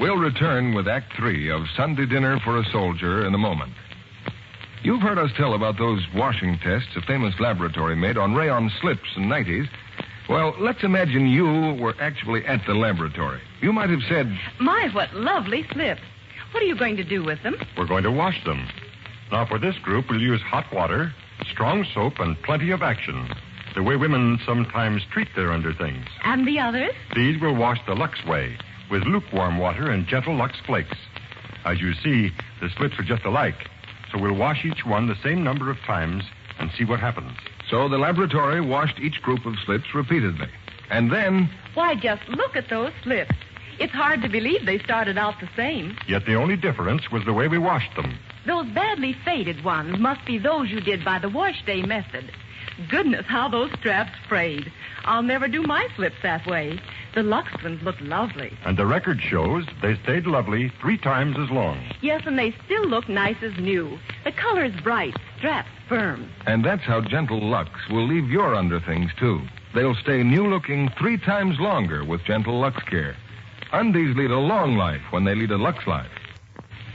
We'll return with Act 3 of Sunday Dinner for a Soldier in a moment. You've heard us tell about those washing tests a famous laboratory made on rayon slips and nighties. Well, let's imagine you were actually at the laboratory. You might have said, My, what lovely slips. What are you going to do with them? We're going to wash them. Now, for this group, we'll use hot water, strong soap, and plenty of action. The way women sometimes treat their underthings. And the others? These we'll wash the LUX way, with lukewarm water and gentle LUX flakes. As you see, the slips are just alike, so we'll wash each one the same number of times and see what happens. So the laboratory washed each group of slips repeatedly. And then... Why, just look at those slips. It's hard to believe they started out the same. Yet the only difference was the way we washed them. Those badly faded ones must be those you did by the wash day method. Goodness, how those straps frayed. I'll never do my slips that way. The LUX ones look lovely. And the record shows they stayed lovely 3 times as long. Yes, and they still look nice as new. The color's bright, straps firm. And that's how gentle LUX will leave your underthings, too. They'll stay new-looking 3 times longer with gentle LUX care. Undies lead a long life when they lead a LUX life.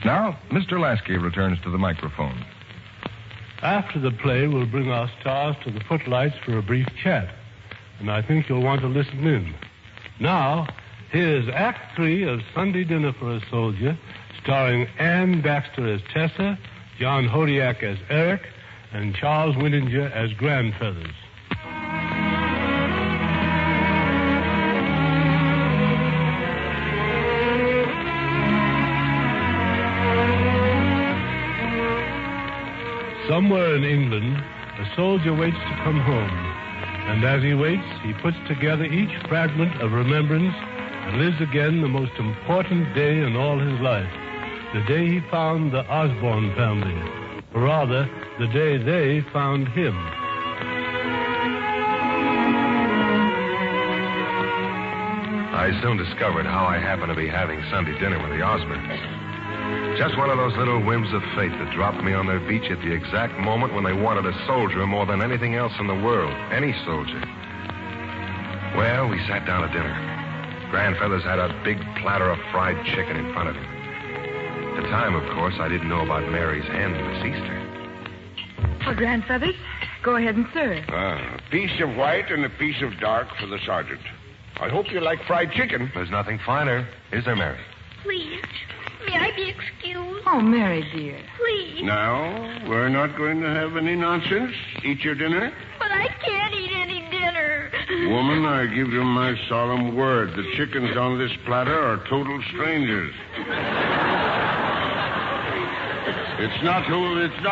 Now, Mr. Lasky returns to the microphone. After the play, we'll bring our stars to the footlights for a brief chat. And I think you'll want to listen in. Now, here's Act 3 of Sunday Dinner for a Soldier, starring Ann Baxter as Tessa, John Hodiak as Eric, and Charles Winninger as Grandfeathers. Somewhere in England, a soldier waits to come home. And as he waits, he puts together each fragment of remembrance and lives again the most important day in all his life. The day he found the Osborne family. Or rather, the day they found him. I soon discovered how I happened to be having Sunday dinner with the Osborns. Just one of those little whims of fate that dropped me on their beach at the exact moment when they wanted a soldier more than anything else in the world. Any soldier. Well, we sat down to dinner. Grandfeathers had a big platter of fried chicken in front of him. At the time, of course, I didn't know about Mary's hen this Easter. For Grandfeathers, go ahead and serve. A piece of white and a piece of dark for the sergeant. I hope you like fried chicken. There's nothing finer, is there, Mary? Please, may I be excused? Oh, Mary, dear. Please. Now, we're not going to have any nonsense. Eat your dinner. But I can't eat any dinner. Woman, I give you my solemn word. The chickens on this platter are total strangers. It's not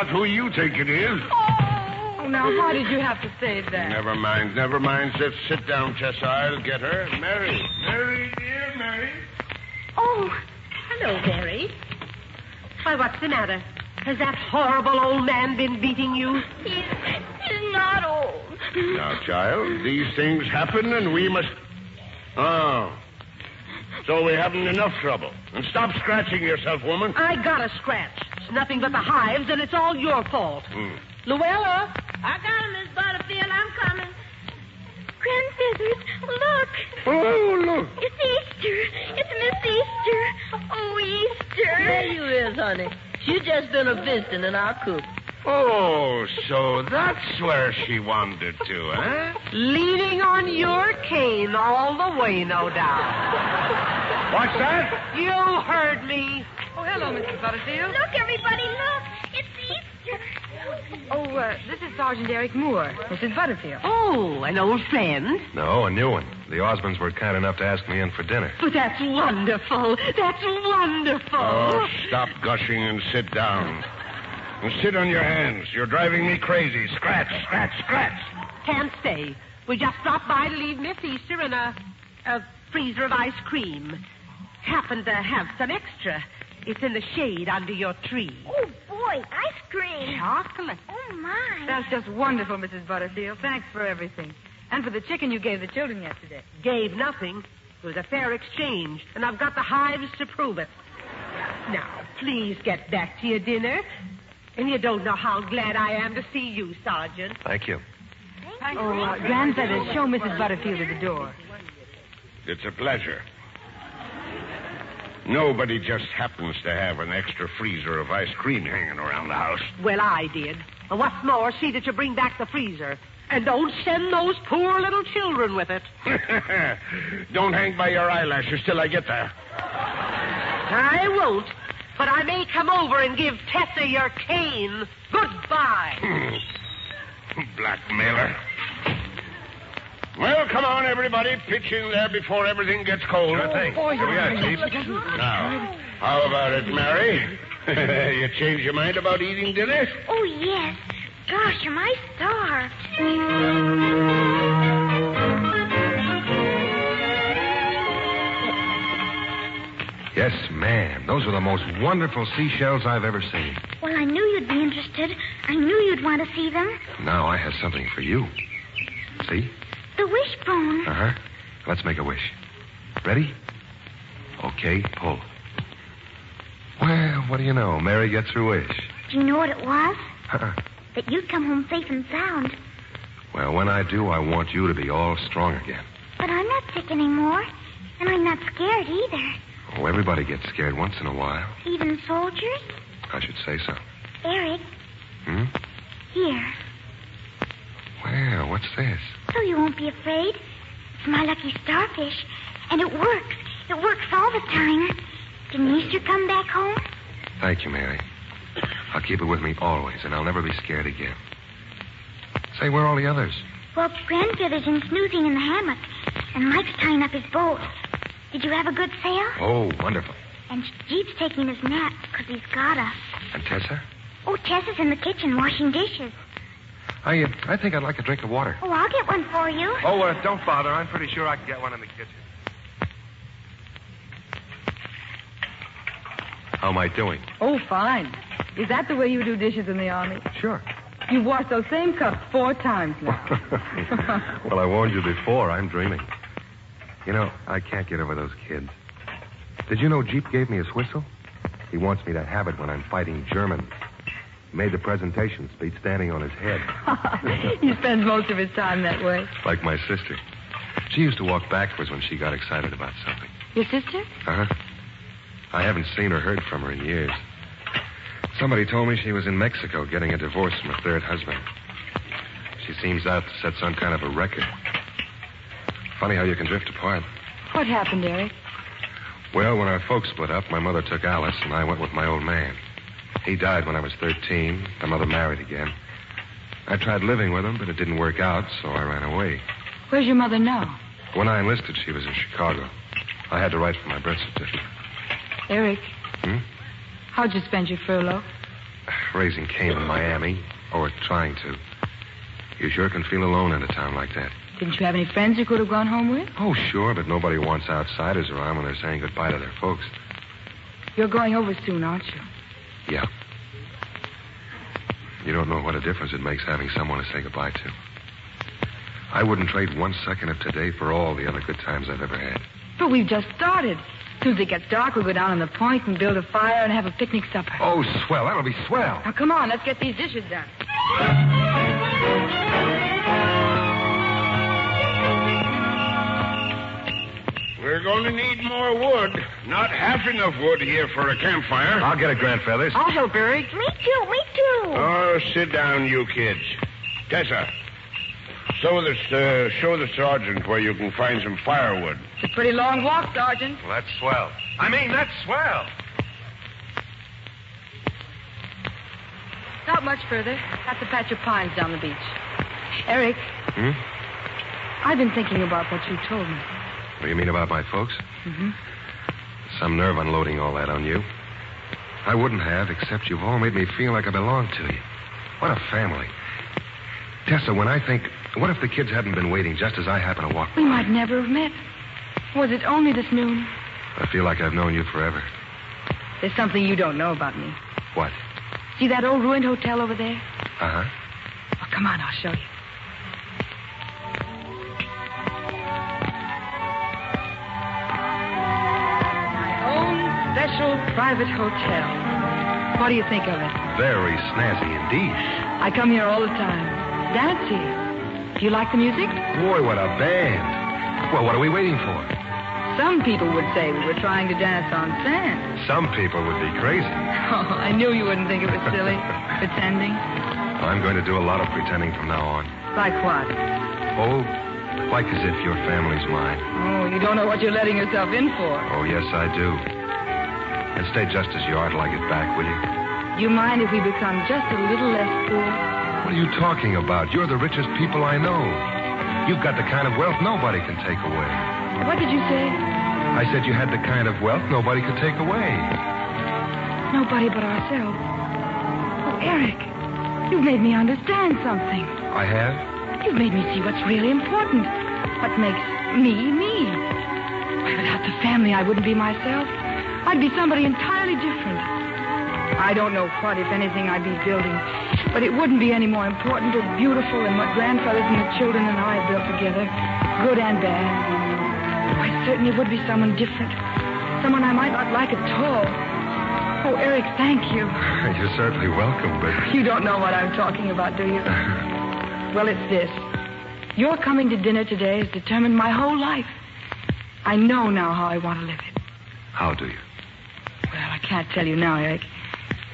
who you think it is. Oh, now, why did you have to say that? Never mind. Sit down, Tessa. I'll get her. Mary, dear, Mary. Oh, hello, Mary. Why, what's the matter? Has that horrible old man been beating you? He's not old. Now, child, these things happen and we must... Oh. So we haven't enough trouble. And stop scratching yourself, woman. I got a scratch. It's nothing but the hives, and it's all your fault. Luella? I got him, Miss Butterfield. I'm coming. Grandfeathers, look. Oh, look. It's Easter. It's Miss Easter. Oh, Easter. There you is, honey. She's just been a visiting in our coop. Oh, so that's where she wandered to, eh? Leaning on your cane all the way, no doubt. What's that? You heard me. Oh, hello, Mrs. Butterfield. Look, everybody, look. It's Easter. Oh, this is Sergeant Eric Moore, Mrs. Butterfield. Oh, an old friend? No, a new one. The Osmonds were kind enough to ask me in for dinner. Oh, that's wonderful. That's wonderful. Oh, stop gushing and sit down. And sit on your hands. You're driving me crazy. Scratch, scratch, scratch. Can't stay. We just stopped by to leave Miss Easter in a freezer of ice cream. Happen to have some extra. It's in the shade under your tree. Oh, boy, ice cream. Chocolate. Oh, my. That's just wonderful, Mrs. Butterfield. Thanks for everything. And for the chicken you gave the children yesterday. Gave nothing. It was a fair exchange, and I've got the hives to prove it. Now, please get back to your dinner. And you don't know how glad I am to see you, Sergeant. Thank you. Oh, Grandfeathers, show Mrs. Butterfield at the door. It's a pleasure. Nobody just happens to have an extra freezer of ice cream hanging around the house. Well, I did. And what's more, see that you bring back the freezer. And don't send those poor little children with it. Don't hang by your eyelashes till I get there. I won't. But I may come over and give Tessa your cane. Goodbye. Blackmailer. Well, come on, everybody. Pitch in there before everything gets cold. Sure thing. Here we are, Chief. Now, how about it, Mary? You change your mind about eating dinner? Oh, yes. Gosh, you're my star. Yes, ma'am. Those are the most wonderful seashells I've ever seen. Well, I knew you'd be interested. I knew you'd want to see them. Now I have something for you. See? The wishbone. Uh-huh. Let's make a wish. Ready? Okay, pull. Well, what do you know? Mary gets her wish. Do you know what it was? Uh-uh. That you'd come home safe and sound. Well, when I do, I want you to be all strong again. But I'm not sick anymore. And I'm not scared either. Oh, everybody gets scared once in a while. Even soldiers? I should say so. Eric. Hmm? Here. Well, what's this? So you won't be afraid. It's my lucky starfish. And it works. It works all the time. Can Easter come back home? Thank you, Mary. I'll keep it with me always, and I'll never be scared again. Say, where are all the others? Well, Grandfeather's in snoozing in the hammock. And Mike's tying up his boat. Did you have a good sail? Oh, wonderful. And Jeep's taking his nap because he's got us. And Tessa? Oh, Tessa's in the kitchen washing dishes. I think I'd like a drink of water. Oh, I'll get one for you. Oh, don't bother. I'm pretty sure I can get one in the kitchen. How am I doing? Oh, fine. Is that the way you do dishes in the Army? Sure. You've washed those same cups 4 times now. Well, I warned you before. I'm dreaming. You know, I can't get over those kids. Did you know Jeep gave me his whistle? He wants me to have it when I'm fighting Germans. He made the presentation speech standing on his head. He spends most of his time that way. Like my sister. She used to walk backwards when she got excited about something. Your sister? Uh-huh. I haven't seen or heard from her in years. Somebody told me she was in Mexico getting a divorce from her third husband. She seems out to set some kind of a record. Funny how you can drift apart. What happened, Eric? Well, when our folks split up, my mother took Alice, and I went with my old man. He died when I was 13. My mother married again. I tried living with him, but it didn't work out, so I ran away. Where's your mother now? When I enlisted, she was in Chicago. I had to write for my birth certificate. Eric. Hmm? How'd you spend your furlough? Raising Cain in Miami, or trying to. You sure can feel alone in a town like that. Didn't you have any friends you could have gone home with? Oh, sure, but nobody wants outsiders around when they're saying goodbye to their folks. You're going over soon, aren't you? Yeah. You don't know what a difference it makes having someone to say goodbye to. I wouldn't trade 1 second of today for all the other good times I've ever had. But we've just started. As soon as it gets dark, we'll go down on the point and build a fire and have a picnic supper. Oh, swell. That'll be swell. Now, come on. Let's get these dishes done. We're going to need more wood. Not half enough wood here for a campfire. I'll get it, Grand Feathers. I'll help, Eric. Me too, me too. Oh, sit down, you kids. Tessa, show the sergeant where you can find some firewood. It's a pretty long walk, Sergeant. Well, that's swell. That's swell. Not much further. That's a patch of pines down the beach. Eric. I've been thinking about what you told me. What do you mean about my folks? Mm-hmm. Some nerve unloading all that on you. I wouldn't have, except you've all made me feel like I belong to you. What a family. Tessa, when I think, what if the kids hadn't been waiting just as I happened to walk by? We might never have met. Was it only this noon? I feel like I've known you forever. There's something you don't know about me. What? See that old ruined hotel over there? Uh-huh. Oh, come on, I'll show you. Special private hotel. What do you think of it? Very snazzy indeed. I come here all the time. Dance here. Do you like the music? Boy, what a band. Well, what are we waiting for? Some people would say we were trying to dance on sand. Some people would be crazy. Oh, I knew you wouldn't think it was silly. Pretending. I'm going to do a lot of pretending from now on. Like what? Oh, like as if your family's mine. Oh, you don't know what you're letting yourself in for. Oh, yes, I do. And stay just as you are till I get back, will you? You mind if we become just a little less poor? What are you talking about? You're the richest people I know. You've got the kind of wealth nobody can take away. What did you say? I said you had the kind of wealth nobody could take away. Nobody but ourselves. Oh, Eric, you've made me understand something. I have? You've made me see what's really important. What makes me, me. Why, without the family, I wouldn't be myself. I'd be somebody entirely different. I don't know what, if anything, I'd be building, but it wouldn't be any more important or beautiful than what grandfathers and the children and I have built together, good and bad. I certainly would be someone different, someone I might not like at all. Oh, Eric, thank you. You're certainly welcome, but... You don't know what I'm talking about, do you? Well, it's this. Your coming to dinner today has determined my whole life. I know now how I want to live it. How do you? Well, I can't tell you now, Eric.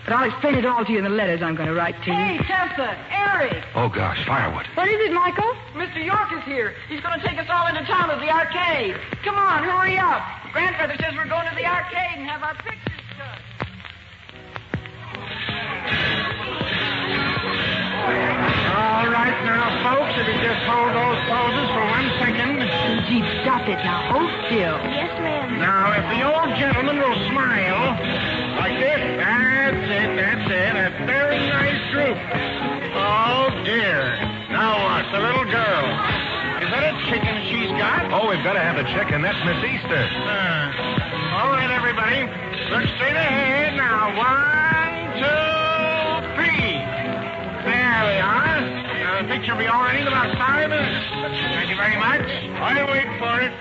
But I'll explain it all to you in the letters I'm going to write to you. Hey, Tessa, Eric. Oh, gosh, firewood. What is it, Michael? Mr. York is here. He's going to take us all into town to the arcade. Come on, hurry up. Grandfather says we're going to the arcade and have our pictures cut. All right now, folks, if you just hold those poses for 1 second. Gee, stop it now. Hold still. Yes, ma'am. Now, if the old gentleman will smile like this. That's it. A very nice droop. Oh, dear. Now what? The little girl. Is that a chicken she's got? Oh, we've got to have a chicken. That's Miss Easter. All right, everybody. Look straight ahead. Now, 1, 2, 3. There we are. Now, the picture will be all ready in about 5 minutes. Thank you very much. I'll wait for it.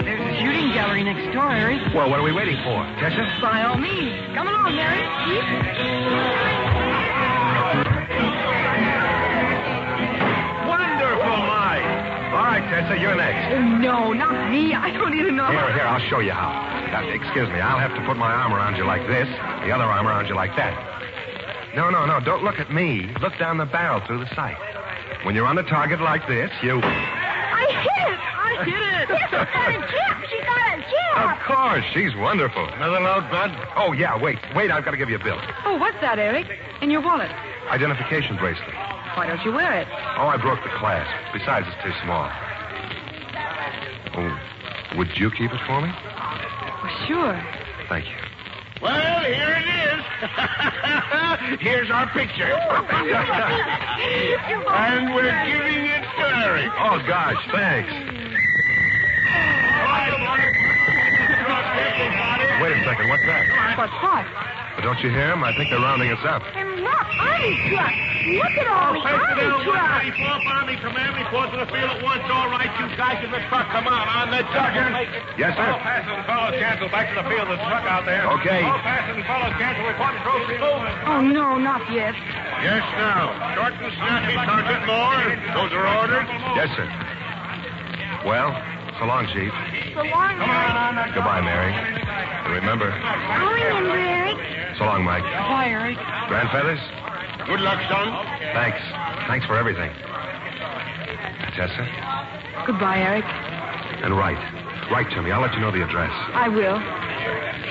There's a shooting gallery next door, Eric. Well, what are we waiting for? Tessa? By all means. Come along, Mary. Wonderful, Mike. All right, Tessa, you're next. Oh, no, not me. I don't even know. Here, I'll show you how. Now, excuse me, I'll have to put my arm around you like this, the other arm around you like that. No, don't look at me. Look down the barrel through the sight. When you're on the target like this, you... I hit it. Yes, I got a chip. She got a chip. Of course, she's wonderful. Another load, Bud? Oh, yeah, wait, I've got to give you a bill. Oh, what's that, Eric? In your wallet. Identification bracelet. Why don't you wear it? Oh, I broke the clasp. Besides, it's too small. Oh, would you keep it for me? Well, sure. Thank you. Well, here it is. Here's our picture. And we're giving it to Eric. Oh, gosh, thanks. Wait a second, what's that? What's what? Don't you hear them? I think they're rounding us up. And look, Army truck. Look at all the Army trucks. 94th Army Command report to the field at once. All right, you guys in the truck, come on the truck. Yes, sir. All passengers and follow cancel. Back to the field. The truck out there. Okay. All passengers and follow cancel. Report trophy moving. Oh, no, not yet. Yes, now. Short and snappy, Sergeant Moore. Those are orders. Yes, sir. Well, So long, Chief. So long, Eric. Goodbye, Mary. And remember. I'll remember, Eric. So long, Mike. Bye, Eric. Grand Feathers? Good luck, son. Thanks. Thanks for everything. Tessa? Goodbye, Eric. And write. Write to me. I'll let you know the address. I will.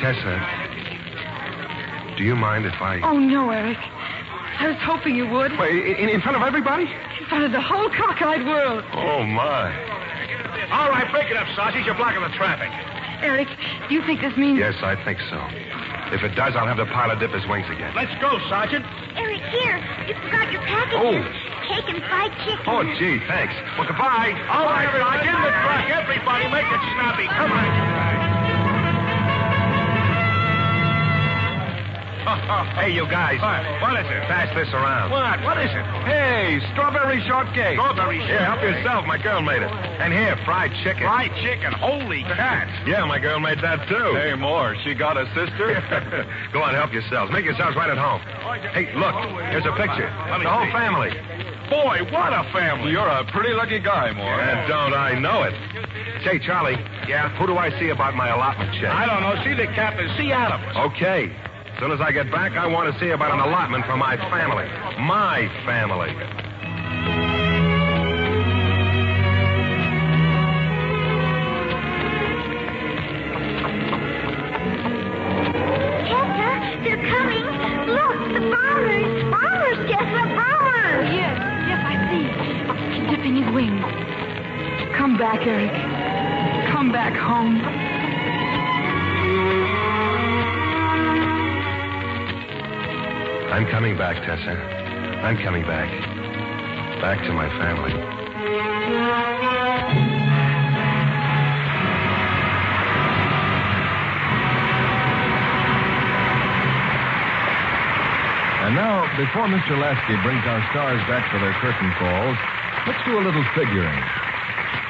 Tessa, do you mind if I... Oh, no, Eric. I was hoping you would. Wait, in front of everybody? In front of the whole cockeyed world. Oh, my. All right, break it up, Sausage. You're blocking the traffic. Eric, do you think this means... Yes, I think so. If it does, I'll have the pilot dip his wings again. Let's go, Sergeant. Eric, here. You forgot your packages. Oh. Cake and fried chicken. Oh, gee, thanks. Well, goodbye. All right, everybody. In the truck. Everybody, make it snappy. Come on. Hey, you guys. What is it? Pass this around. What is it? Hey, strawberry shortcake. Strawberry Here, help yourself. My girl made it. And here, fried chicken. Fried chicken. Holy cats. Yeah, my girl made that, too. Hey, more. She got a sister? Go on, help yourselves. Make yourselves right at home. Hey, look. Here's a picture. The whole family. Boy, what a family. You're a pretty lucky guy, Moore. And don't I know it. Say, Charlie. Yeah? Who do I see about my allotment check? I don't know. See the captain. See Adams. Okay. As soon as I get back, I want to see about an allotment for my family. My family. Tessa, they're coming. Look, the farmers. Farmers, Tessa, farmers. Yes, I see. He's dipping his wings. Come back, Eric. Come back home. I'm coming back, Tessa. I'm coming back. Back to my family. And now, before Mr. Lasky brings our stars back for their curtain calls, let's do a little figuring.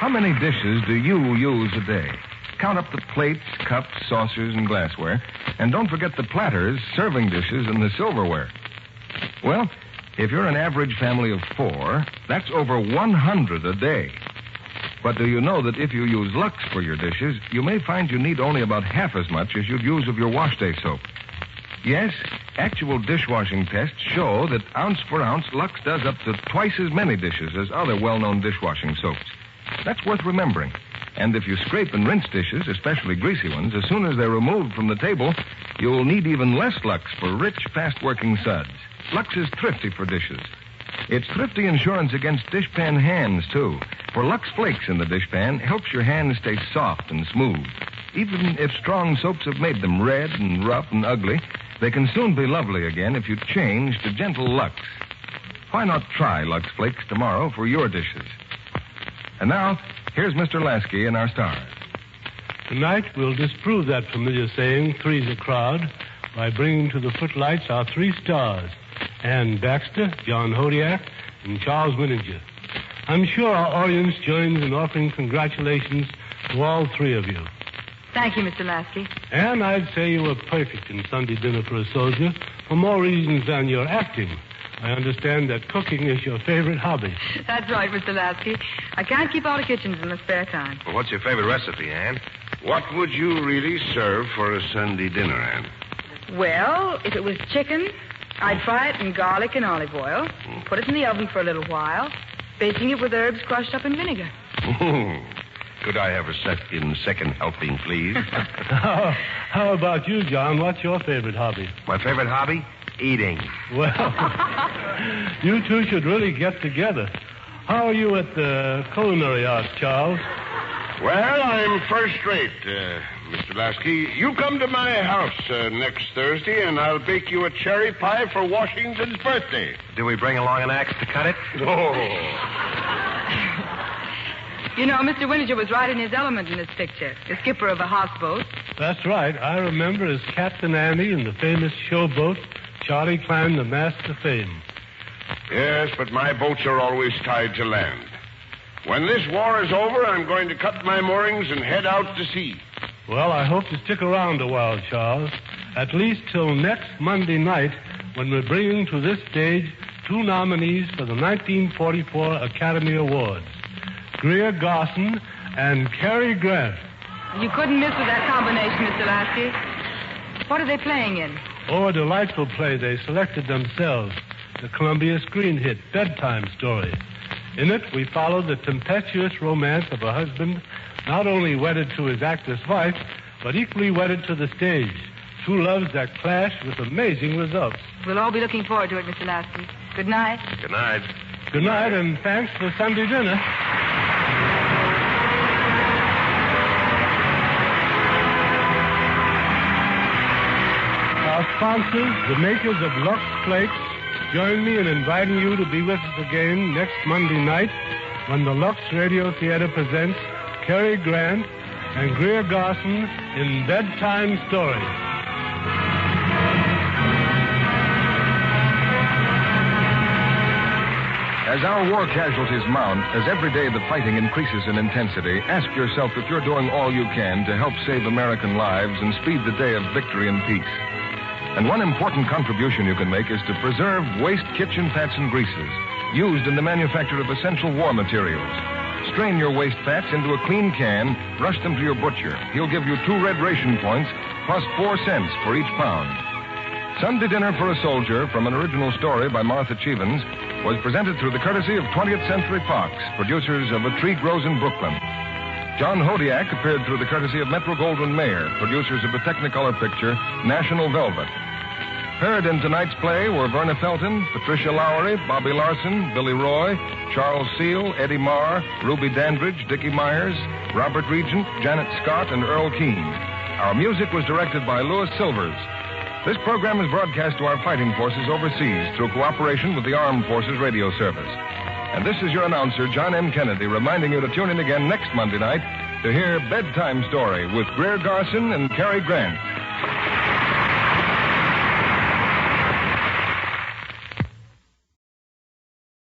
How many dishes do you use a day? Count up the plates, cups, saucers, and glassware. And don't forget the platters, serving dishes, and the silverware. Well, if you're an average family of 4, that's over 100 a day. But do you know that if you use LUX for your dishes, you may find you need only about half as much as you'd use of your wash day soap? Yes, actual dishwashing tests show that ounce for ounce, LUX does up to twice as many dishes as other well-known dishwashing soaps. That's worth remembering. And if you scrape and rinse dishes, especially greasy ones, as soon as they're removed from the table, you'll need even less LUX for rich, fast-working suds. LUX is thrifty for dishes. It's thrifty insurance against dishpan hands, too. For LUX Flakes in the dishpan helps your hands stay soft and smooth. Even if strong soaps have made them red and rough and ugly, they can soon be lovely again if you change to gentle LUX. Why not try LUX Flakes tomorrow for your dishes? And now, here's Mr. Lasky and our stars. Tonight, we'll disprove that familiar saying, three's a crowd, by bringing to the footlights our 3 stars, Ann Baxter, John Hodiak, and Charles Winninger. I'm sure our audience joins in offering congratulations to all 3 of you. Thank you, Mr. Lasky. And I'd say you were perfect in Sunday Dinner for a Soldier for more reasons than your acting. I understand that cooking is your favorite hobby. That's right, Mr. Lasky. I can't keep out of kitchens in the spare time. Well, what's your favorite recipe, Ann? What would you really serve for a Sunday dinner, Ann? Well, if it was chicken, I'd fry it in garlic and olive oil, put it in the oven for a little while, basting it with herbs crushed up in vinegar. Could I have a second helping, please? How about you, John? What's your favorite hobby? My favorite hobby? Eating. Well, you two should really get together. How are you at the culinary arts, Charles? Well, I'm first rate, Mr. Lasky. You come to my house next Thursday, and I'll bake you a cherry pie for Washington's birthday. Do we bring along an axe to cut it? Oh. You know, Mr. Winninger was right in his element in this picture. The skipper of a houseboat. That's right. I remember as Captain Andy in the famous showboat, Charlie climbed the mast to fame. Yes, but my boats are always tied to land. When this war is over, I'm going to cut my moorings and head out to sea. Well, I hope to stick around a while, Charles. At least till next Monday night, when we're bringing to this stage 2 nominees for the 1944 Academy Awards. Greer Garson and Cary Grant. You couldn't miss with that combination, Mr. Lasky. What are they playing in? Oh, a delightful play they selected themselves. The Columbia screen hit, Bedtime Story. In it, we follow the tempestuous romance of a husband not only wedded to his actress wife, but equally wedded to the stage. Two loves that clash with amazing results. We'll all be looking forward to it, Mr. Lasky. Good night. Good night. Good night, and thanks for Sunday dinner. Our sponsors, the makers of LUX Flakes, join me in inviting you to be with us again next Monday night when the LUX Radio Theater presents Cary Grant and Greer Garson in Bedtime Story. As our war casualties mount, as every day the fighting increases in intensity, ask yourself if you're doing all you can to help save American lives and speed the day of victory and peace. And one important contribution you can make is to preserve waste kitchen fats and greases used in the manufacture of essential war materials. Strain your waste fats into a clean can, rush them to your butcher. He'll give you 2 red ration points plus 4 cents for each pound. Sunday Dinner for a Soldier, from an original story by Martha Chevens, was presented through the courtesy of 20th Century Fox, producers of A Tree Grows in Brooklyn. John Hodiak appeared through the courtesy of Metro-Goldwyn-Mayer, producers of the Technicolor picture National Velvet. Heard in tonight's play were Verna Felton, Patricia Lowery, Bobby Larson, Billy Roy, Charles Seal, Eddie Marr, Ruby Dandridge, Dickie Myers, Robert Regent, Janet Scott, and Earl Keane. Our music was directed by Louis Silvers. This program is broadcast to our fighting forces overseas through cooperation with the Armed Forces Radio Service. And this is your announcer, John M. Kennedy, reminding you to tune in again next Monday night to hear Bedtime Story with Greer Garson and Cary Grant.